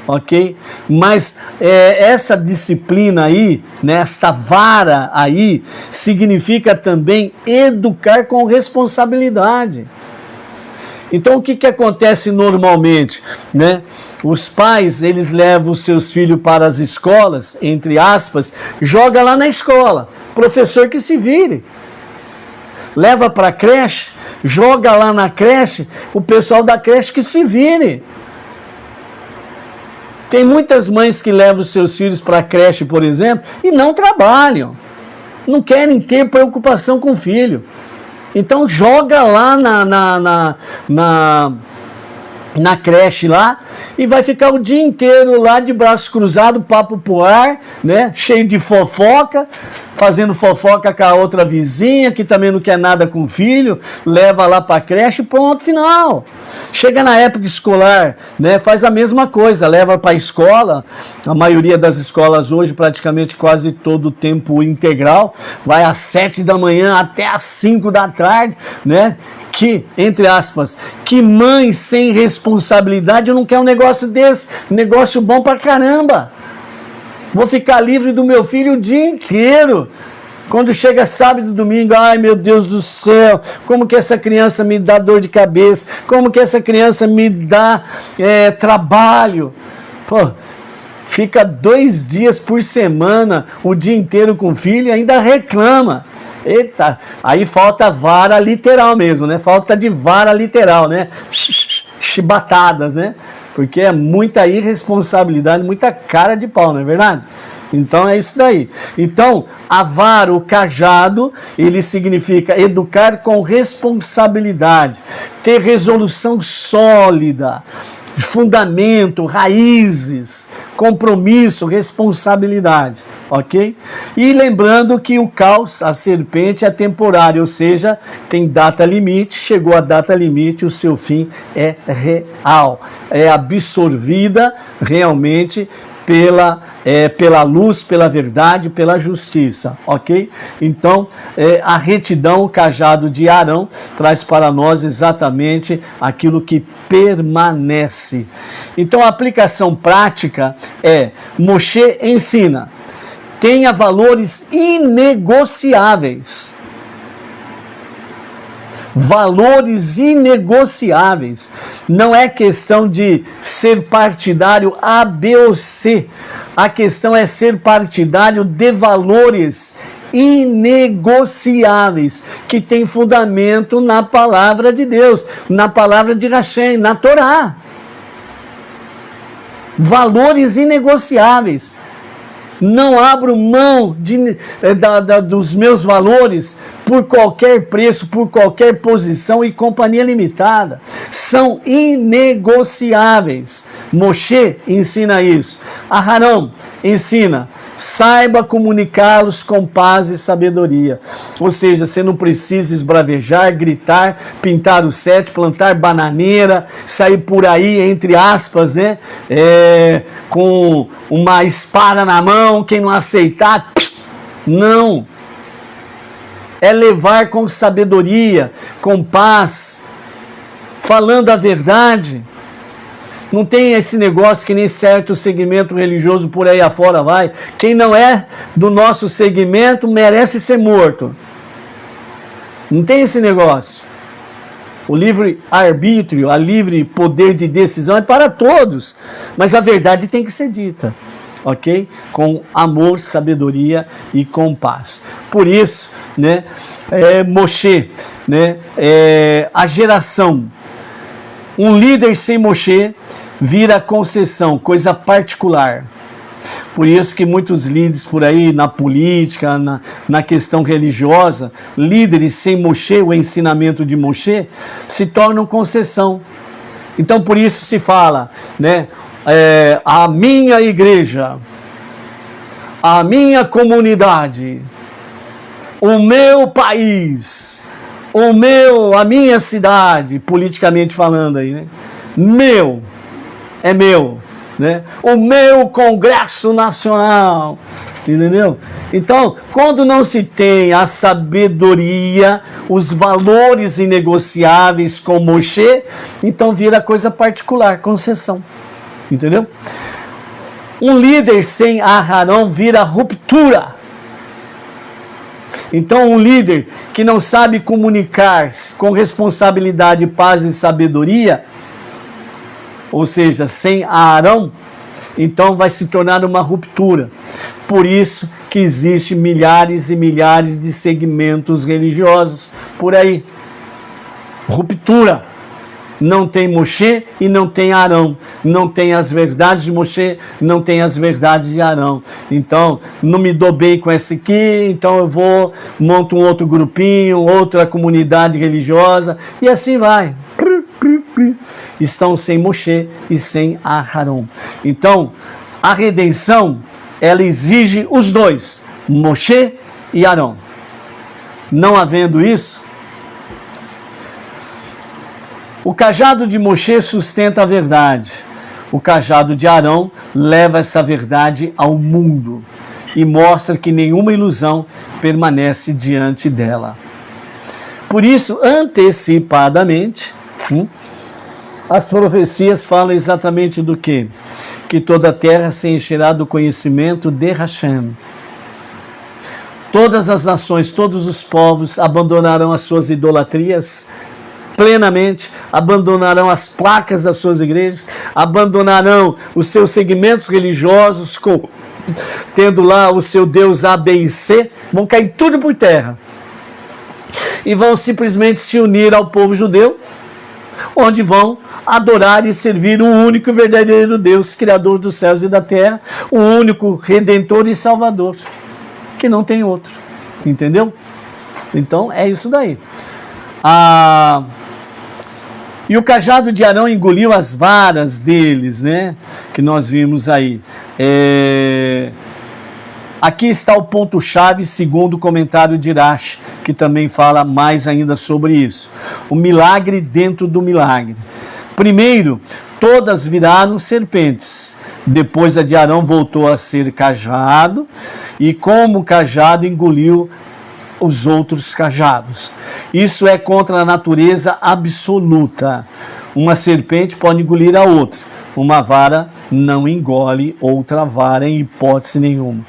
Speaker 1: Ok? Mas essa disciplina aí, né, esta vara aí, significa também educar com responsabilidade. Então o que acontece normalmente, né? Os pais, eles levam os seus filhos para as escolas, entre aspas, joga lá na escola, professor que se vire. Leva para a creche, joga lá na creche, o pessoal da creche que se vire. Tem muitas mães que levam os seus filhos para a creche, por exemplo, e não trabalham. Não querem ter preocupação com o filho. Então joga lá na creche lá, e vai ficar o dia inteiro lá de braços cruzados, papo pro ar, né? Cheio de fofoca, fazendo fofoca com a outra vizinha, que também não quer nada com o filho, leva lá pra creche, ponto final. Chega na época escolar, né? Faz a mesma coisa, leva pra escola, a maioria das escolas hoje, praticamente quase todo o tempo integral, vai às 7 da manhã até às 5 da tarde, né? Que, entre aspas, que mãe sem responsabilidade, eu não quero um negócio desse, negócio bom pra caramba. Vou ficar livre do meu filho o dia inteiro. Quando chega sábado e domingo, ai meu Deus do céu, como que essa criança me dá dor de cabeça, como que essa criança me dá trabalho. Pô, fica 2 dias por semana, o dia inteiro com o filho e ainda reclama. Eita, aí falta vara literal mesmo, né? Falta de vara literal, né? Chibatadas, né? Porque é muita irresponsabilidade, muita cara de pau, não é verdade? Então é isso daí. Então, a vara, o cajado, ele significa educar com responsabilidade, ter resolução sólida, fundamento, raízes, compromisso, responsabilidade, ok? E lembrando que o caos, a serpente, é temporário, ou seja, tem data limite, chegou a data limite, o seu fim é real, é absorvida realmente pela luz, pela verdade, pela justiça, ok? Então, a retidão, o cajado de Arão, traz para nós exatamente aquilo que permanece. Então, a aplicação prática é: Moshe ensina, tenha valores inegociáveis. Valores inegociáveis. Não é questão de ser partidário A, B ou C. A questão é ser partidário de valores inegociáveis, que tem fundamento na palavra de Deus, na palavra de Hashem, na Torá. Valores inegociáveis. Não abro mão dos meus valores por qualquer preço, por qualquer posição e companhia limitada. São inegociáveis. Moshe ensina isso. Aharon ensina: saiba comunicá-los com paz e sabedoria. Ou seja, você não precisa esbravejar, gritar, pintar o sete, plantar bananeira, sair por aí, entre aspas, né? Com uma espada na mão, quem não aceitar, não. É levar com sabedoria, com paz, falando a verdade. Não tem esse negócio que nem certo segmento religioso por aí afora vai. Quem não é do nosso segmento merece ser morto. Não tem esse negócio. O livre arbítrio, a livre poder de decisão é para todos. Mas a verdade tem que ser dita, ok? Com amor, sabedoria e com paz. Por isso, né, Moshe, né, a geração, um líder sem Moshe vira concessão, coisa particular. Por isso que muitos líderes por aí, na política, na questão religiosa, líderes sem Moshe, o ensinamento de Moshe, se tornam concessão. Então por isso se fala, né, a minha igreja, a minha comunidade, o meu país, a minha cidade, politicamente falando aí, né? É meu, né? O meu Congresso Nacional, entendeu? Então, quando não se tem a sabedoria, os valores inegociáveis com Moshe, então vira coisa particular, concessão, entendeu? Um líder sem Aharon vira ruptura. Então, um líder que não sabe comunicar-se com responsabilidade, paz e sabedoria, ou seja, sem Arão, então vai se tornar uma ruptura. Por isso que existe milhares e milhares de segmentos religiosos por aí. Ruptura. Não tem Moshe e não tem Arão. Não tem as verdades de Moshe, não tem as verdades de Arão. Então, não me dou bem com esse aqui, então eu monto um outro grupinho, outra comunidade religiosa, e assim vai. estão sem Moshe e sem Aharon. Então, a redenção, ela exige os dois, Moshe e Arão. Não havendo isso, o cajado de Moshe sustenta a verdade. O cajado de Arão leva essa verdade ao mundo e mostra que nenhuma ilusão permanece diante dela. Por isso, antecipadamente, as profecias falam exatamente do quê? Que toda a terra se encherá do conhecimento de Hashem. Todas as nações, todos os povos abandonarão as suas idolatrias plenamente, abandonarão as placas das suas igrejas, abandonarão os seus segmentos religiosos, tendo lá o seu Deus A, B e C, vão cair tudo por terra. E vão simplesmente se unir ao povo judeu, onde vão adorar e servir o único e verdadeiro Deus, Criador dos céus e da terra, o único Redentor e Salvador, que não tem outro. Entendeu? Então é isso daí. E o cajado de Arão engoliu as varas deles, né? Que nós vimos aí. Aqui está o ponto-chave, segundo o comentário de Rashi, que também fala mais ainda sobre isso. O milagre dentro do milagre. Primeiro, todas viraram serpentes. Depois a de Arão voltou a ser cajado, e como o cajado engoliu os outros cajados. Isso é contra a natureza absoluta. Uma serpente pode engolir a outra. Uma vara não engole outra vara em hipótese nenhuma.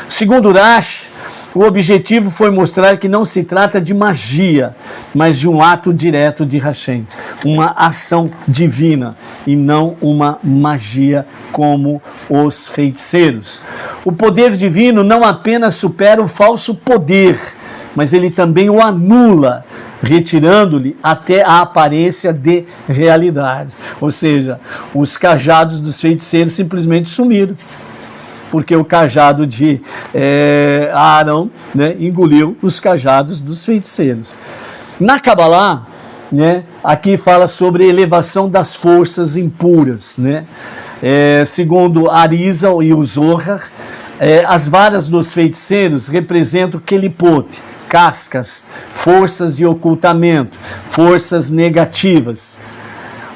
Speaker 1: Segundo Rashi, o objetivo foi mostrar que não se trata de magia, mas de um ato direto de Hashem, uma ação divina e não uma magia como os feiticeiros. O poder divino não apenas supera o falso poder, mas ele também o anula, retirando-lhe até a aparência de realidade. Ou seja, os cajados dos feiticeiros simplesmente sumiram, porque o cajado de Arão, né, engoliu os cajados dos feiticeiros. Na Kabbalah, né, aqui fala sobre elevação das forças impuras, né? Segundo Arizal e o Zohar, as varas dos feiticeiros representam Kelipot, cascas, forças de ocultamento, forças negativas.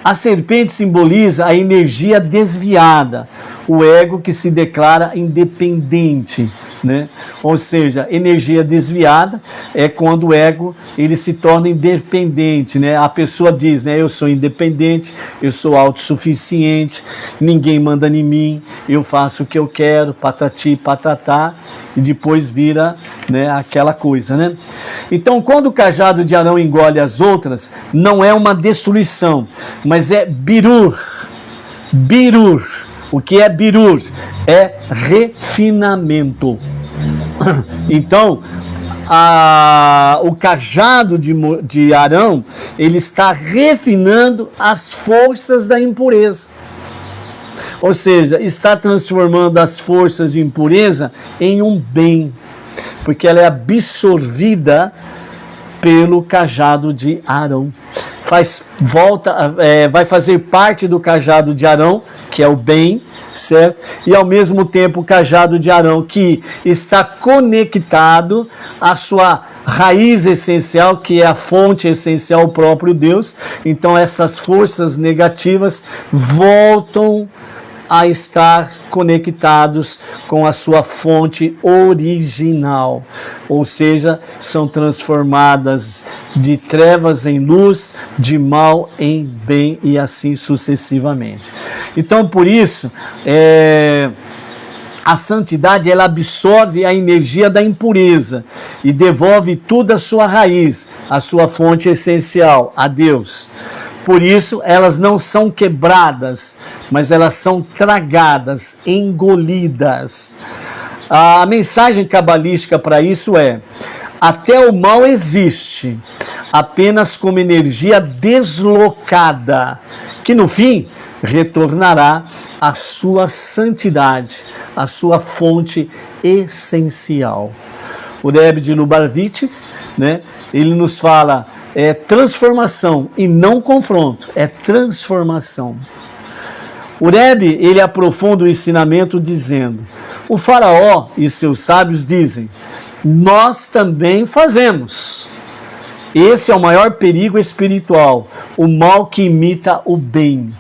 Speaker 1: A serpente simboliza a energia desviada, o ego que se declara independente, né? Ou seja, energia desviada é quando o ego ele se torna independente, né? A pessoa diz, né, eu sou independente, eu sou autossuficiente, ninguém manda em mim, eu faço o que eu quero, patati, patatá, e depois vira, né, aquela coisa, né? Então, quando o cajado de Arão engole as outras, não é uma destruição, mas é birur. Birur. O que é birur? É refinamento. Então, o cajado de Arão, ele está refinando as forças da impureza. Ou seja, está transformando as forças de impureza em um bem, porque ela é absorvida pelo cajado de Arão. Vai fazer parte do cajado de Arão, que é o bem, certo? E ao mesmo tempo o cajado de Arão, que está conectado à sua raiz essencial, que é a fonte essencial, o próprio Deus. Então essas forças negativas voltam a estar conectados com a sua fonte original, ou seja, são transformadas de trevas em luz, de mal em bem e assim sucessivamente. Então, por isso, a santidade ela absorve a energia da impureza e devolve tudo à sua raiz, à sua fonte essencial, a Deus. Por isso, elas não são quebradas, mas elas são tragadas, engolidas. A mensagem cabalística para isso é: até o mal existe, apenas como energia deslocada, que no fim retornará à sua santidade, à sua fonte essencial. O Rebbe de Lubavitch, né, ele nos fala é transformação e não confronto, é transformação. O Rebbe, ele aprofunda o ensinamento dizendo: o faraó e seus sábios dizem, nós também fazemos. Esse é o maior perigo espiritual, o mal que imita o bem.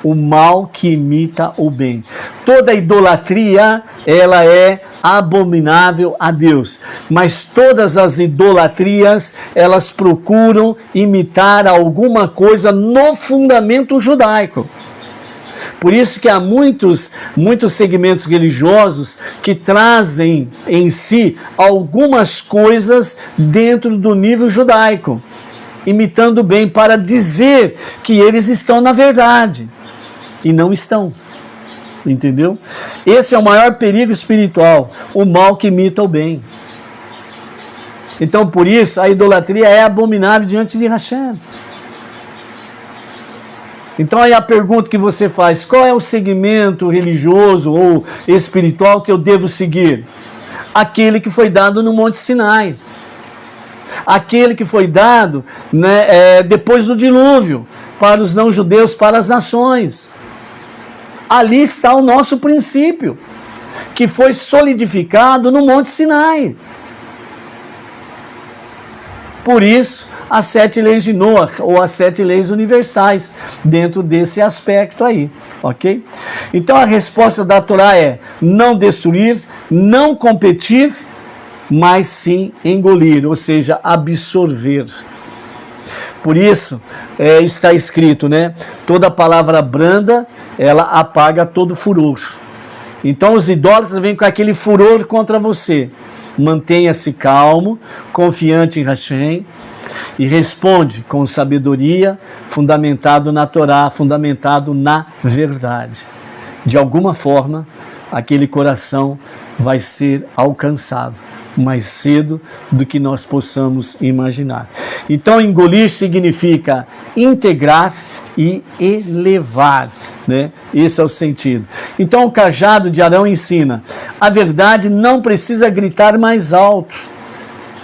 Speaker 1: O mal que imita o bem. Toda idolatria, ela é abominável a Deus. Mas todas as idolatrias, elas procuram imitar alguma coisa no fundamento judaico. Por isso que há muitos segmentos religiosos que trazem em si algumas coisas dentro do nível judaico, imitando o bem para dizer que eles estão na verdade. E não estão, entendeu? Esse é o maior perigo espiritual, o mal que imita o bem. Então, por isso, a idolatria é abominável diante de Hashem. Então, aí a pergunta que você faz: qual é o segmento religioso ou espiritual que eu devo seguir? Aquele que foi dado no Monte Sinai. Aquele que foi dado, né, depois do dilúvio, para os não-judeus, para as nações. Ali está o nosso princípio, que foi solidificado no Monte Sinai. Por isso, as 7 leis de Noah, ou as 7 leis universais, dentro desse aspecto aí, ok? Então a resposta da Torá é: não destruir, não competir, mas sim engolir, ou seja, absorver. Por isso, está escrito, né? Toda palavra branda, ela apaga todo furor. Então os idólatras vêm com aquele furor contra você. Mantenha-se calmo, confiante em Hashem, e responde com sabedoria, fundamentado na Torá, fundamentado na verdade. De alguma forma, aquele coração vai ser alcançado mais cedo do que nós possamos imaginar. Então, engolir significa integrar e elevar, né? Esse é o sentido. Então, o cajado de Arão ensina: a verdade não precisa gritar mais alto.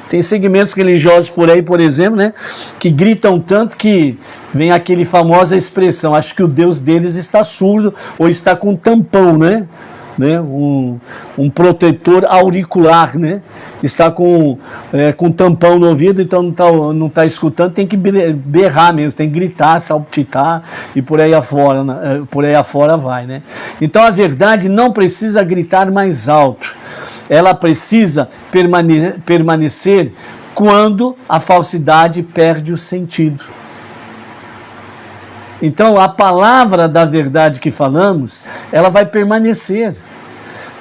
Speaker 1: Tem segmentos religiosos por aí, por exemplo, né, que gritam tanto que vem aquele famosa expressão: acho que o Deus deles está surdo ou está com tampão, né? Um protetor auricular, né? Está com tampão no ouvido, então não tá escutando, tem que berrar mesmo, tem que gritar, saltitar e por aí afora vai, né? Então a verdade não precisa gritar mais alto, ela precisa permanecer quando a falsidade perde o sentido. Então, a palavra da verdade que falamos, ela vai permanecer.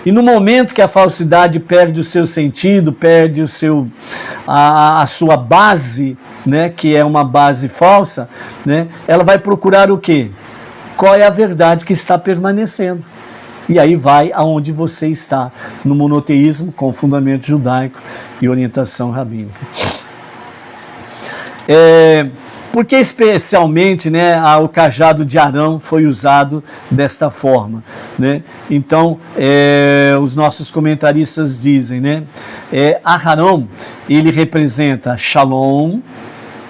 Speaker 1: E no momento que a falsidade perde o seu sentido, perde a sua base, né, que é uma base falsa, né, ela vai procurar o quê? Qual é a verdade que está permanecendo? E aí vai aonde você está, no monoteísmo com fundamento judaico e orientação rabínica. Porque especialmente, né, o cajado de Arão foi usado desta forma, né? Então, os nossos comentaristas dizem, né, Arão, ele representa Shalom,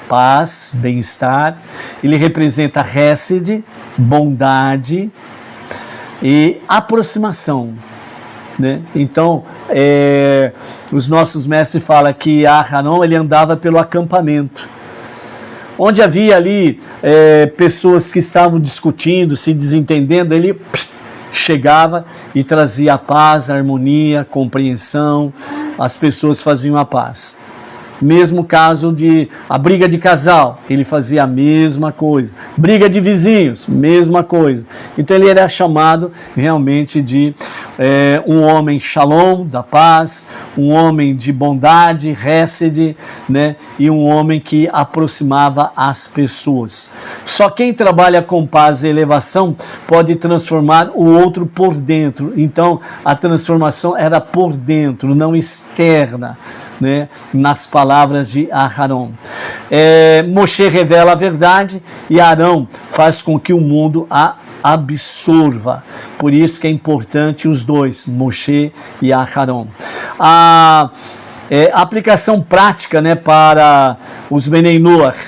Speaker 1: paz, bem-estar, ele representa Hesed, bondade e aproximação, né? Então, os nossos mestres falam que Arão, ele andava pelo acampamento, onde havia ali pessoas que estavam discutindo, se desentendendo, ele chegava e trazia a paz, a harmonia, a compreensão, as pessoas faziam a paz. Mesmo caso de a briga de casal, ele fazia a mesma coisa. Briga de vizinhos, mesma coisa. Então ele era chamado realmente de um homem shalom, da paz, um homem de bondade, hesed, né? E um homem que aproximava as pessoas. Só quem trabalha com paz e elevação pode transformar o outro por dentro. Então a transformação era por dentro, não externa, né, nas palavras de Arão. Moshe revela a verdade e Arão faz com que o mundo a absorva. Por isso que é importante os dois, Moshe e Arão. Aplicação prática, né, para os Benei Noach.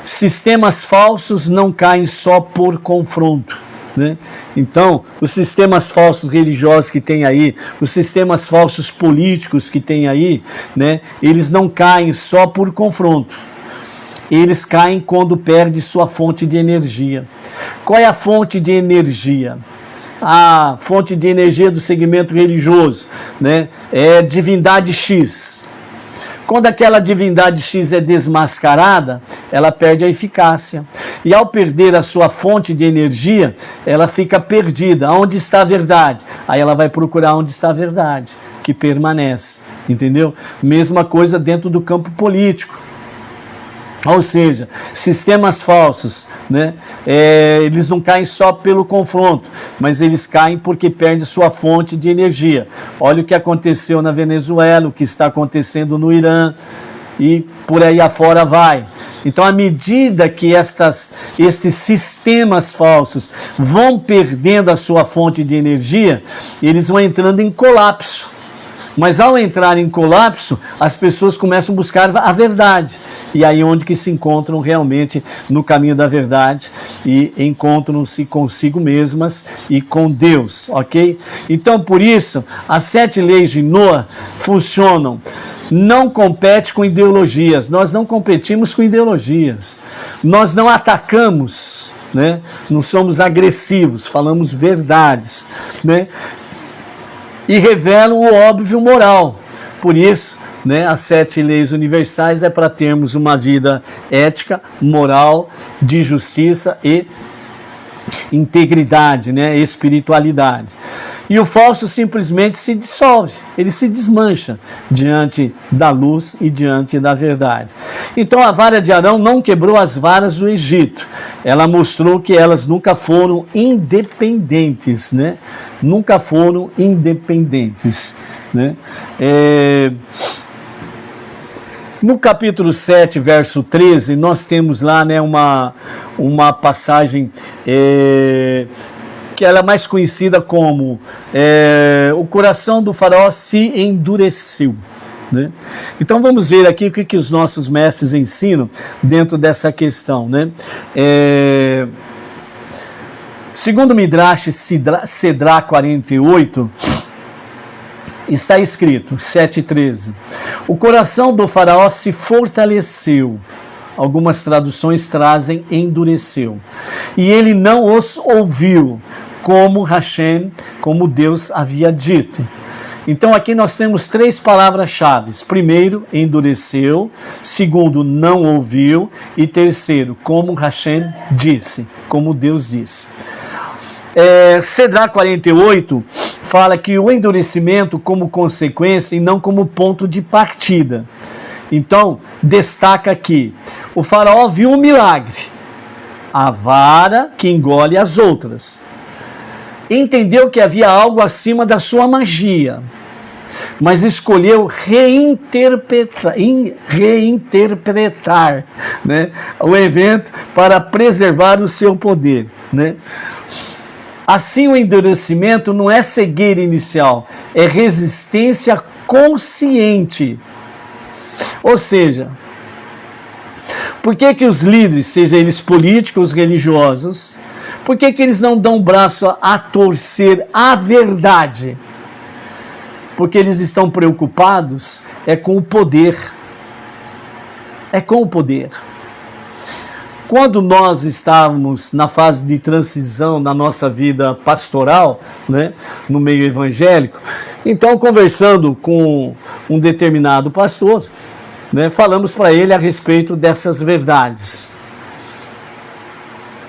Speaker 1: Sistemas falsos não caem só por confronto, né? Então, os sistemas falsos religiosos que tem aí, os sistemas falsos políticos que tem aí, né, eles não caem só por confronto. Eles caem quando perde sua fonte de energia. Qual é a fonte de energia? A fonte de energia do segmento religioso, né, é divindade X. Quando aquela divindade X é desmascarada, ela perde a eficácia. E ao perder a sua fonte de energia, ela fica perdida. Onde está a verdade? Aí ela vai procurar onde está a verdade, que permanece. Entendeu? Mesma coisa dentro do campo político. Ou seja, sistemas falsos, né? Eles não caem só pelo confronto, mas eles caem porque perdem sua fonte de energia. Olha o que aconteceu na Venezuela, o que está acontecendo no Irã e por aí afora vai. Então, à medida que estes sistemas falsos vão perdendo a sua fonte de energia, eles vão entrando em colapso. Mas ao entrar em colapso, as pessoas começam a buscar a verdade. E aí onde que se encontram realmente no caminho da verdade e encontram-se consigo mesmas e com Deus, ok? Então, por isso, as 7 leis de Noah funcionam. Não compete com ideologias. Nós não competimos com ideologias. Nós não atacamos, né? Não somos agressivos, falamos verdades, né? E revelam o óbvio moral. Por isso, né, as 7 leis universais é para termos uma vida ética, moral, de justiça e integridade, né, espiritualidade. E o falso simplesmente se dissolve, ele se desmancha diante da luz e diante da verdade. Então a vara de Arão não quebrou as varas do Egito, ela mostrou que elas nunca foram independentes, né? Nunca foram independentes, né? No capítulo 7, verso 13, nós temos lá, né, uma passagem que ela é mais conhecida como o coração do faraó se endureceu, né? Então vamos ver aqui o que os nossos mestres ensinam dentro dessa questão, né? Segundo o Midrash Sedrá 48, está escrito, 7,13, o coração do faraó se fortaleceu. Algumas traduções trazem endureceu. E ele não os ouviu, como Hashem, como Deus havia dito. Então aqui nós temos 3 palavras-chave. Primeiro, endureceu. Segundo, não ouviu. E terceiro, como Hashem disse, como Deus disse. Sedrá 48 fala que o endurecimento como consequência e não como ponto de partida. Então, destaca aqui, o faraó viu um milagre, a vara que engole as outras. Entendeu que havia algo acima da sua magia, mas escolheu reinterpretar, né, o evento para preservar o seu poder, né? Assim, o endurecimento não é cegueira inicial, é resistência consciente. Ou seja, por que os líderes, seja eles políticos, religiosos, por que eles não dão braço a torcer a verdade? Porque eles estão preocupados com o poder. É com o poder. Quando nós estávamos na fase de transição na nossa vida pastoral, né, no meio evangélico, então conversando com um determinado pastor, né, falamos para ele a respeito dessas verdades.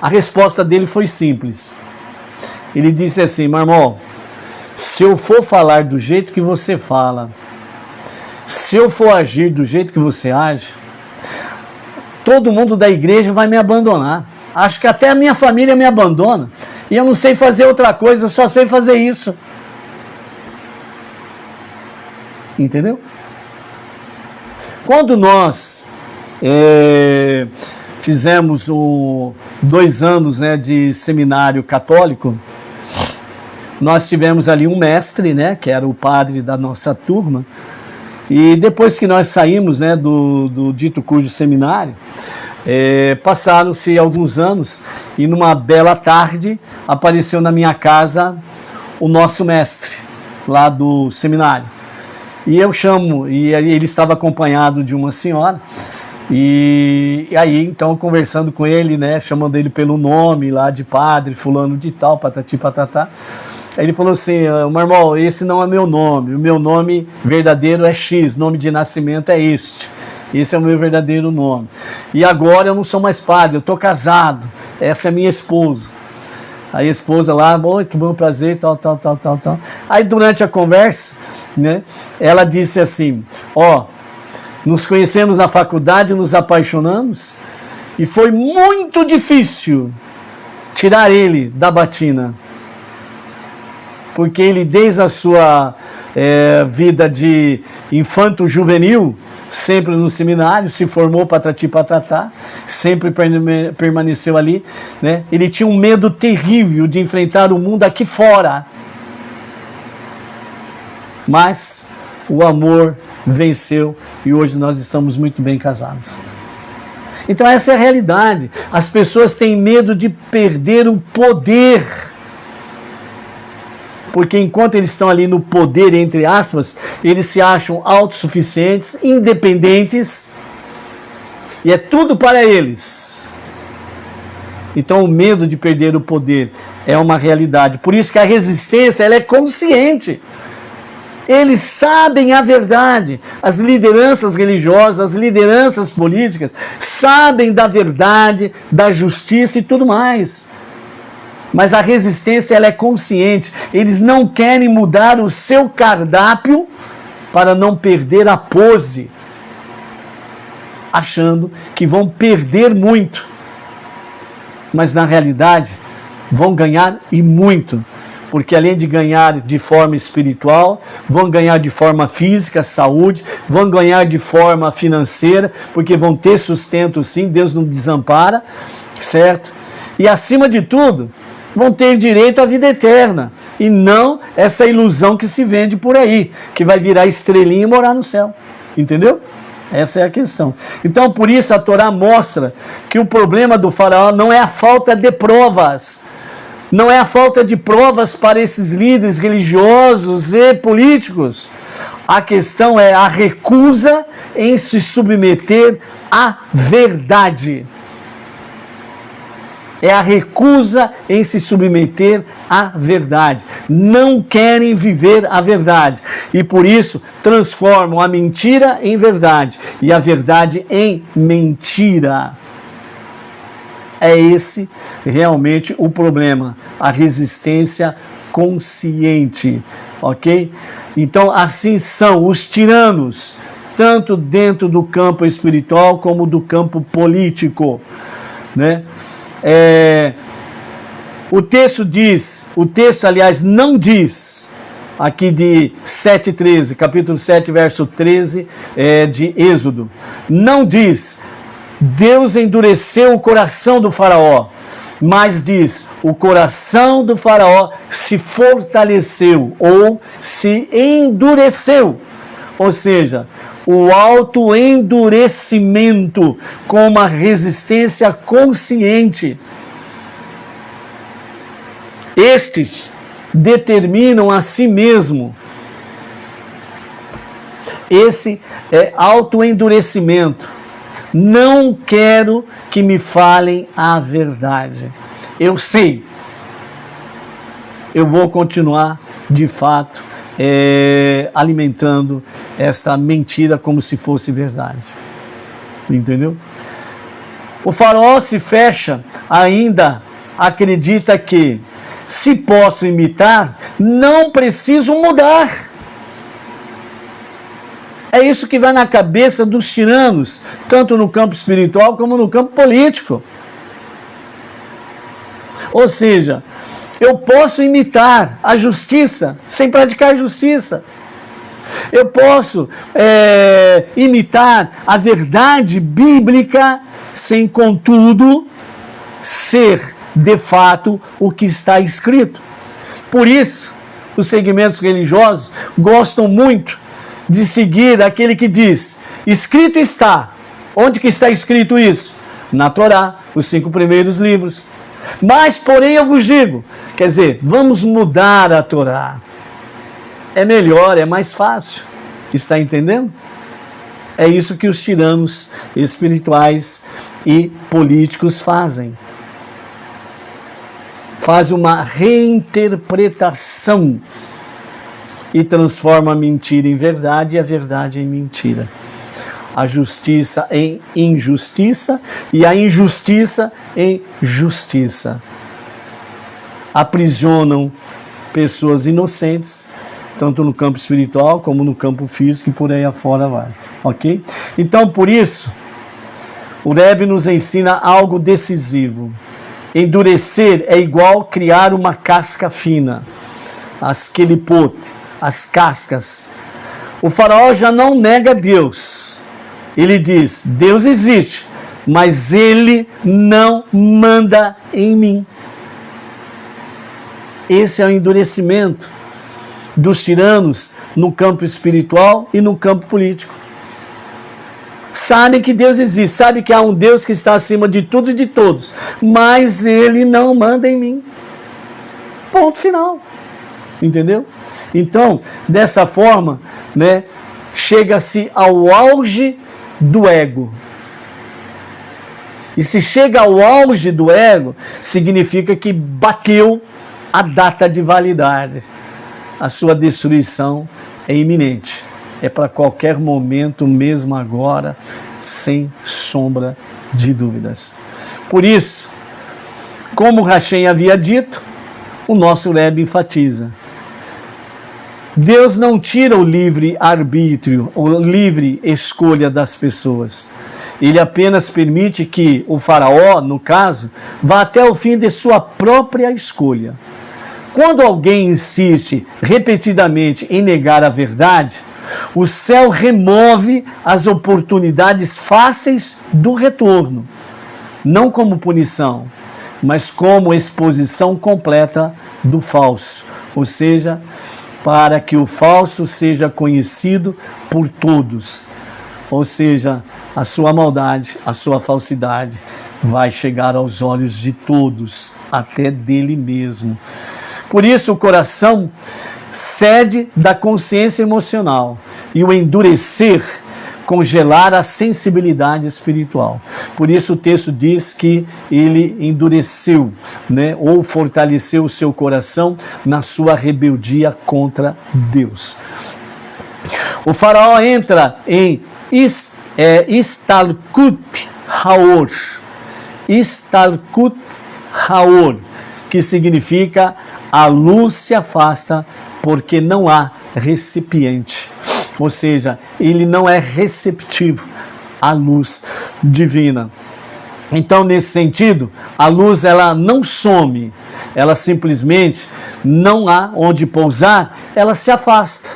Speaker 1: A resposta dele foi simples. Ele disse assim: meu irmão, se eu for falar do jeito que você fala, se eu for agir do jeito que você age, todo mundo da igreja vai me abandonar. Acho que até a minha família me abandona. E eu não sei fazer outra coisa, eu só sei fazer isso. Entendeu? Quando nós fizemos 2 anos, né, de seminário católico, nós tivemos ali um mestre, né, que era o padre da nossa turma, E depois que nós saímos, né, do dito cujo seminário, passaram-se alguns anos e numa bela tarde apareceu na minha casa o nosso mestre lá do seminário. E eu chamo, e ele estava acompanhado de uma senhora, e aí então conversando com ele, né, chamando ele pelo nome lá de padre, fulano de tal, patati patatá. Aí ele falou assim: meu irmão, esse não é meu nome, o meu nome verdadeiro é X, nome de nascimento é este. Esse é o meu verdadeiro nome. E agora eu não sou mais padre, eu estou casado. Essa é minha esposa. Aí a esposa lá, muito bom, prazer, tal. Aí durante a conversa, né, ela disse assim: nos conhecemos na faculdade, nos apaixonamos, e foi muito difícil tirar ele da batina. Porque ele, desde a sua vida de infanto juvenil, sempre no seminário, se formou patati patatá, sempre permaneceu ali, né? Ele tinha um medo terrível de enfrentar o mundo aqui fora. Mas o amor venceu e hoje nós estamos muito bem casados. Então essa é a realidade. As pessoas têm medo de perder o poder. Porque enquanto eles estão ali no poder, entre aspas, eles se acham autossuficientes, independentes, e é tudo para eles. Então o medo de perder o poder é uma realidade. Por isso que a resistência, ela é consciente. Eles sabem a verdade. As lideranças religiosas, as lideranças políticas, sabem da verdade, da justiça e tudo mais. Mas a resistência, ela é consciente. Eles não querem mudar o seu cardápio para não perder a pose, achando que vão perder muito. Mas na realidade, vão ganhar e muito. Porque além de ganhar de forma espiritual, vão ganhar de forma física, saúde, vão ganhar de forma financeira, porque vão ter sustento sim, Deus não desampara, certo? E acima de tudo, vão ter direito à vida eterna, e não essa ilusão que se vende por aí, que vai virar estrelinha e morar no céu, entendeu? Essa é a questão. Então, por isso, a Torá mostra que o problema do faraó não é a falta de provas, não é a falta de provas para esses líderes religiosos e políticos. A questão é a recusa em se submeter à verdade. É a recusa em se submeter à verdade. Não querem viver a verdade. E por isso transformam a mentira em verdade e a verdade em mentira. É esse realmente o problema. A resistência consciente. Ok? Então assim são os tiranos, tanto dentro do campo espiritual como do campo político, né? O texto, aliás, não diz, aqui de 7:13, capítulo 7, verso 13 de Êxodo, não diz, Deus endureceu o coração do faraó, mas diz, o coração do faraó se fortaleceu ou se endureceu, ou seja, o autoendurecimento com uma resistência consciente. Estes determinam a si mesmo. Esse é autoendurecimento. Não quero que me falem a verdade. Eu sei. Eu vou continuar, de fato, alimentando esta mentira como se fosse verdade. Entendeu? O faraó se fecha, ainda acredita que, se posso imitar, não preciso mudar. É isso que vai na cabeça dos tiranos, tanto no campo espiritual como no campo político. Ou seja, eu posso imitar a justiça sem praticar justiça. Eu posso imitar a verdade bíblica sem, contudo, ser de fato o que está escrito. Por isso, os segmentos religiosos gostam muito de seguir aquele que diz, escrito está. Onde que está escrito isso? Na Torá, os 5 primeiros livros. Mas, porém, eu vos digo, quer dizer, vamos mudar a Torá. É melhor, é mais fácil. Está entendendo? É isso que os tiranos espirituais e políticos fazem. Fazem uma reinterpretação e transforma a mentira em verdade e a verdade em mentira. A justiça em injustiça e a injustiça em justiça. Aprisionam pessoas inocentes, tanto no campo espiritual como no campo físico e por aí afora vai. Ok? Então, por isso, o Rebbe nos ensina algo decisivo. Endurecer é igual criar uma casca fina. As kelipot, as cascas. O faraó já não nega Deus. Ele diz, Deus existe, mas ele não manda em mim. Esse é o endurecimento dos tiranos no campo espiritual e no campo político. Sabem que Deus existe, sabem que há um Deus que está acima de tudo e de todos, mas ele não manda em mim. Ponto final. Entendeu? Então, dessa forma, né, chega-se ao auge do ego. E se chega ao auge do ego, significa que bateu a data de validade. A sua destruição é iminente. É para qualquer momento, mesmo agora, sem sombra de dúvidas. Por isso, como Hashem havia dito, o nosso Rebbe enfatiza. Deus não tira o livre-arbítrio, ou livre escolha das pessoas. Ele apenas permite que o faraó, no caso, vá até o fim de sua própria escolha. Quando alguém insiste repetidamente em negar a verdade, o céu remove as oportunidades fáceis do retorno, não como punição, mas como exposição completa do falso, ou seja, para que o falso seja conhecido por todos, ou seja, a sua maldade, a sua falsidade vai chegar aos olhos de todos, até dele mesmo. Por isso o coração cede da consciência emocional e o endurecer congelar a sensibilidade espiritual. Por isso o texto diz que ele endureceu, né, ou fortaleceu o seu coração na sua rebeldia contra Deus. O faraó entra em Istalkut Haor. Istalkut Haor, que significa a luz se afasta porque não há recipiente. Ou seja, ele não é receptivo à luz divina. Então, nesse sentido, a luz ela não some, ela simplesmente não há onde pousar, ela se afasta.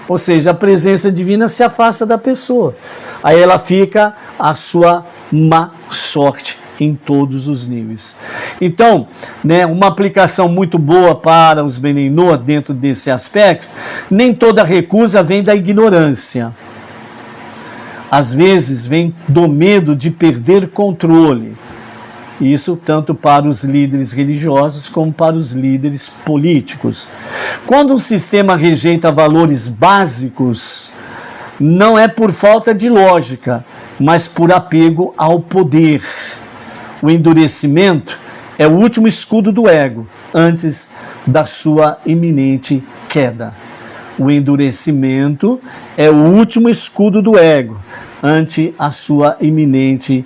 Speaker 1: Ou seja, a presença divina se afasta da pessoa. Aí ela fica a sua má sorte em todos os níveis. Então, né, uma aplicação muito boa para os Beneinô dentro desse aspecto, nem toda recusa vem da ignorância. Às vezes vem do medo de perder controle. Isso tanto para os líderes religiosos como para os líderes políticos. Quando um sistema rejeita valores básicos, não é por falta de lógica, mas por apego ao poder. O endurecimento é o último escudo do ego, antes da sua iminente queda. O endurecimento é o último escudo do ego, ante a sua iminente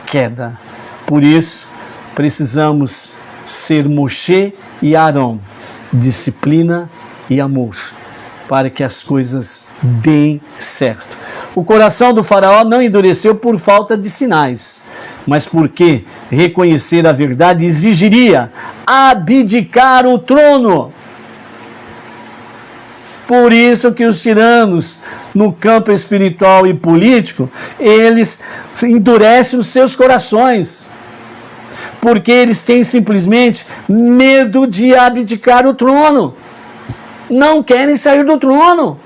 Speaker 1: queda. Por isso, precisamos ser Moshe e Arão, disciplina e amor, para que as coisas deem certo. O coração do faraó não endureceu por falta de sinais, mas porque reconhecer a verdade exigiria abdicar o trono. Por isso que os tiranos, no campo espiritual e político, eles endurecem os seus corações, porque eles têm simplesmente medo de abdicar o trono. Não querem sair do trono.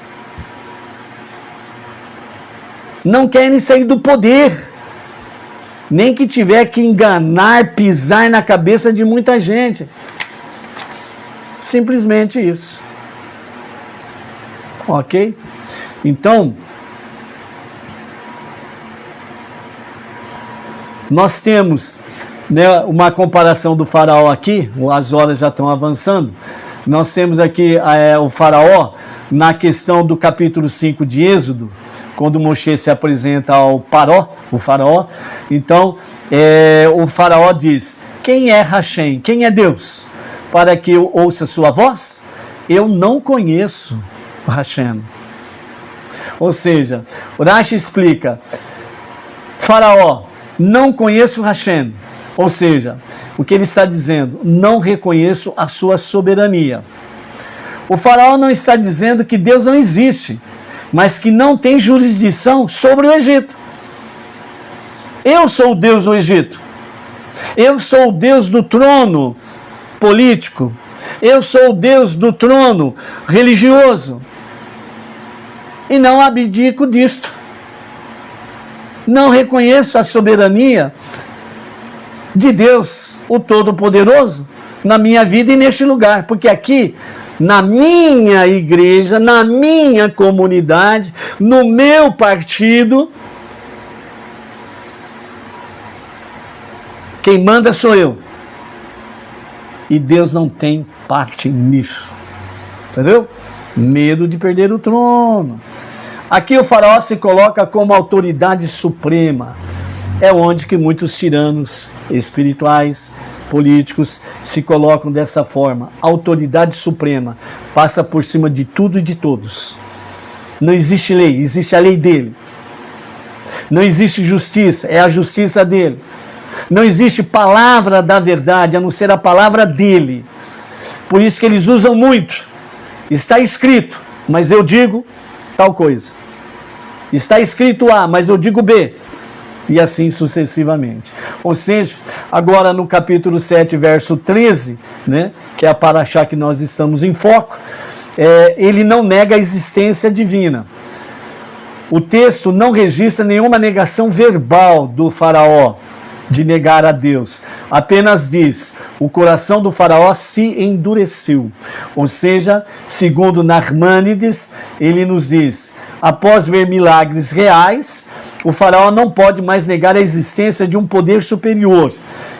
Speaker 1: não querem sair do poder, nem que tiver que enganar, pisar na cabeça de muita gente. Simplesmente isso. Ok? Então, nós temos, né, uma comparação do faraó aqui, as horas já estão avançando. Nós temos aqui o faraó na questão do capítulo 5 de Êxodo, quando Moshe se apresenta ao o faraó. Então, o faraó diz: quem é Hashem? Quem é Deus? Para que eu ouça sua voz? Eu não conheço Hashem. Ou seja, o Rashi explica: faraó, não conheço Hashem. Ou seja, o que ele está dizendo? Não reconheço a sua soberania. O faraó não está dizendo que Deus não existe, mas que não tem jurisdição sobre o Egito. Eu sou o Deus do Egito. Eu sou o Deus do trono político. Eu sou o Deus do trono religioso. E não abdico disto. Não reconheço a soberania de Deus, o Todo-Poderoso, na minha vida e neste lugar. Porque aqui, na minha igreja, na minha comunidade, no meu partido, quem manda sou eu. E Deus não tem parte nisso. Entendeu? Medo de perder o trono. Aqui o faraó se coloca como autoridade suprema. É onde que muitos tiranos espirituais, políticos, se colocam dessa forma. Autoridade suprema. Passa por cima de tudo e de todos. Não existe lei, existe a lei dele. Não existe justiça, é a justiça dele. Não existe palavra da verdade, a não ser a palavra dele. Por isso que eles usam muito. Está escrito, mas eu digo tal coisa. Está escrito A, mas eu digo B. E assim sucessivamente. Ou seja, agora no capítulo 7, verso 13, né, que é a paraxá que nós estamos em foco, ele não nega a existência divina. O texto não registra nenhuma negação verbal do faraó de negar a Deus. Apenas diz: o coração do faraó se endureceu. Ou seja, segundo Narmânides, ele nos diz: após ver milagres reais, o faraó não pode mais negar a existência de um poder superior,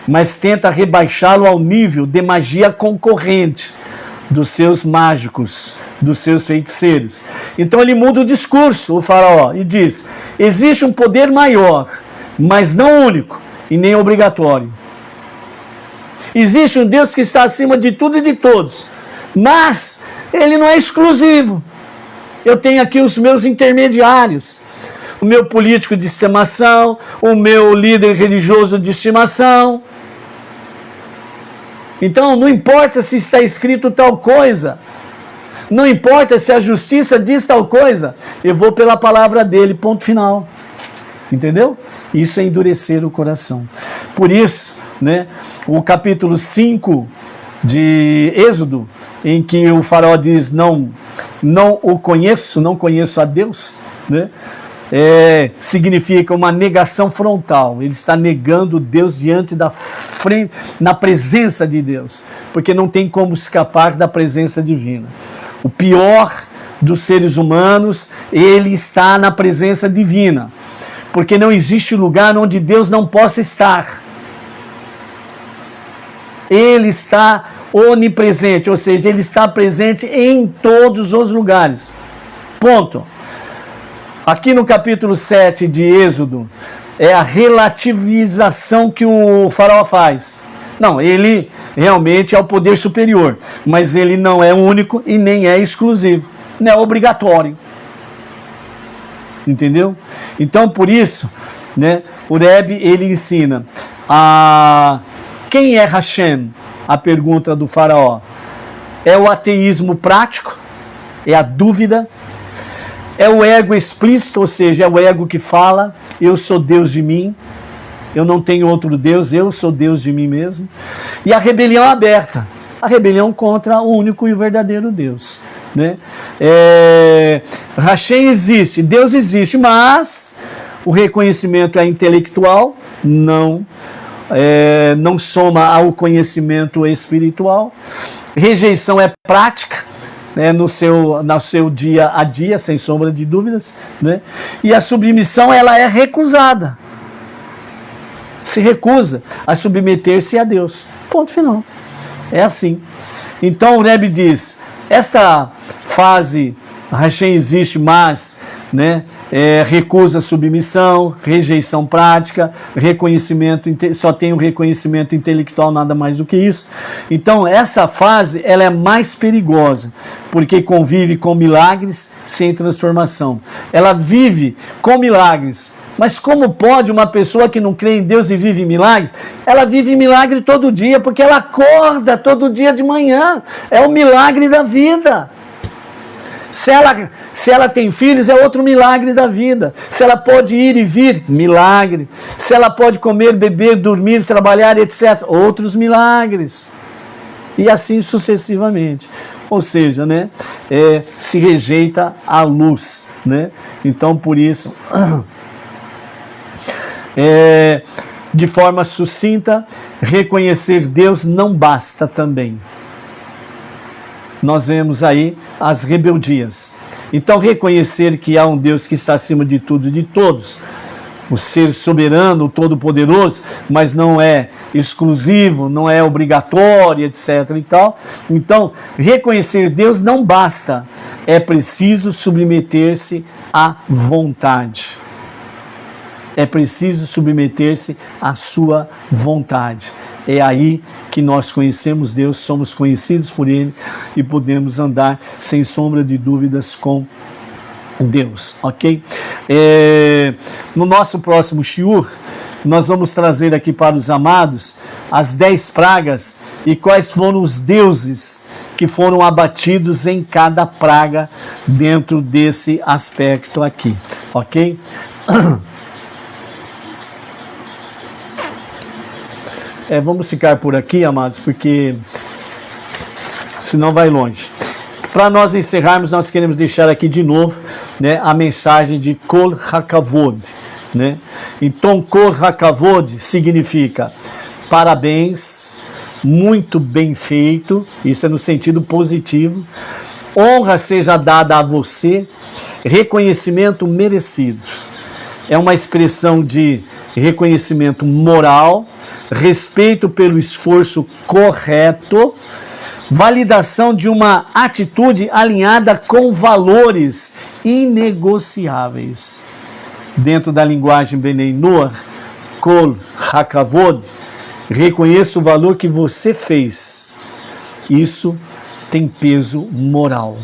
Speaker 1: mas tenta rebaixá-lo ao nível de magia concorrente dos seus mágicos, dos seus feiticeiros. Então ele muda o discurso, o faraó, e diz: existe um poder maior, mas não único e nem obrigatório. Existe um Deus que está acima de tudo e de todos, mas ele não é exclusivo. Eu tenho aqui os meus intermediários, o meu político de estimação, o meu líder religioso de estimação. Então não importa se está escrito tal coisa, não importa se a justiça diz tal coisa, eu vou pela palavra dele, ponto final. Entendeu? Isso é endurecer o coração. Por isso, né, o capítulo 5 de Êxodo, em que o faraó diz: não o conheço, não conheço a Deus, né, significa uma negação frontal. Ele está negando Deus diante da frente, na presença de Deus, porque não tem como escapar da presença divina. O pior dos seres humanos, ele está na presença divina, porque não existe lugar onde Deus não possa estar. Ele está onipresente, ou seja, ele está presente em todos os lugares. Ponto. Aqui no capítulo 7 de Êxodo, é a relativização que o faraó faz. Não, ele realmente é o poder superior, mas ele não é único e nem é exclusivo, não é obrigatório. Entendeu? Então, por isso, né, o Rebbe, ele ensina quem é Hashem? A pergunta do faraó. É o ateísmo prático? É a dúvida? É o ego explícito, ou seja, é o ego que fala: eu sou Deus de mim, eu não tenho outro Deus, eu sou Deus de mim mesmo. E a rebelião aberta, a rebelião contra o único e o verdadeiro Deus, né? Hashem existe, Deus existe, mas O reconhecimento é intelectual, não soma ao conhecimento espiritual. Rejeição é prática, né, no seu dia a dia, sem sombra de dúvidas, né? E a submissão, ela é recusada. Se recusa a submeter-se a Deus. Ponto final. É assim. Então o Rebbe diz, esta fase, Hashem existe, mas, né, recusa submissão, rejeição prática, reconhecimento, só tem o reconhecimento intelectual, nada mais do que isso. Então essa fase, ela é mais perigosa, porque convive com milagres sem transformação. Ela vive com milagres. Mas como pode uma pessoa que não crê em Deus e vive milagres? Ela vive milagre todo dia, porque ela acorda todo dia de manhã. É o milagre da vida. Se ela tem filhos, é outro milagre da vida. Se ela pode ir e vir, milagre. Se ela pode comer, beber, dormir, trabalhar, etc., outros milagres. E assim sucessivamente. Ou seja, né, se rejeita a luz. Né? Então, por isso... de forma sucinta, reconhecer Deus não basta também. Nós vemos aí as rebeldias. Então, reconhecer que há um Deus que está acima de tudo e de todos, o ser soberano, o todo-poderoso, mas não é exclusivo, não é obrigatório, etc. e tal. Então, reconhecer Deus não basta, é preciso submeter-se à vontade. É preciso submeter-se à sua vontade. É aí que nós conhecemos Deus, somos conhecidos por Ele e podemos andar sem sombra de dúvidas com Deus, ok? No nosso próximo shiur, nós vamos trazer aqui para os amados as 10 pragas e quais foram os deuses que foram abatidos em cada praga dentro desse aspecto aqui, ok? Vamos ficar por aqui, amados, porque senão vai longe. Para nós encerrarmos, nós queremos deixar aqui de novo, né, a mensagem de Kol HaKavod. Né? Então, Kol HaKavod significa parabéns, muito bem feito, isso é no sentido positivo, honra seja dada a você, reconhecimento merecido. É uma expressão de reconhecimento moral, respeito pelo esforço correto, validação de uma atitude alinhada com valores inegociáveis. Dentro da linguagem Bnei Noach, Kol HaKavod, reconheça o valor que você fez. Isso tem peso moral.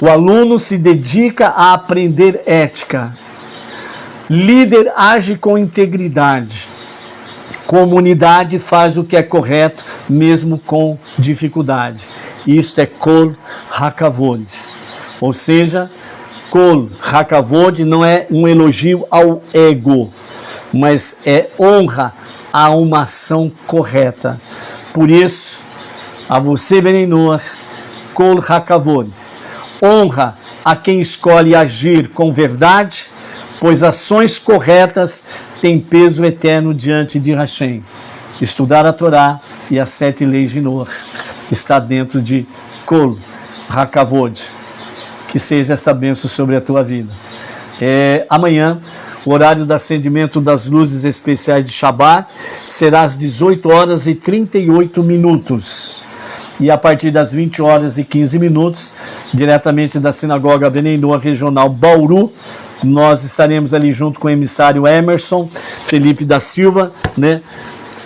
Speaker 1: O aluno se dedica a aprender ética. Líder age com integridade. Comunidade faz o que é correto, mesmo com dificuldade. Isto é Kol HaKavod. Ou seja, Kol HaKavod não é um elogio ao ego, mas é honra a uma ação correta. Por isso, a você, Bnei Noach, Kol HaKavod. Honra a quem escolhe agir com verdade, pois ações corretas têm peso eterno diante de Hashem. Estudar a Torá e as 7 leis de Noach está dentro de Kol HaKavod. Que seja essa bênção sobre a tua vida. Amanhã, o horário do acendimento das luzes especiais de Shabbat será às 18h38. E a partir das 20h15, diretamente da Sinagoga Bnei Noach Regional Bauru, nós estaremos ali junto com o emissário Emerson Felipe da Silva, né,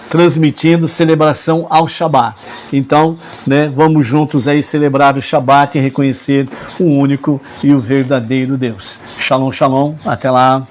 Speaker 1: transmitindo celebração ao Shabat. Então, né, vamos juntos aí celebrar o Shabat e reconhecer o único e o verdadeiro Deus. Shalom, shalom, até lá.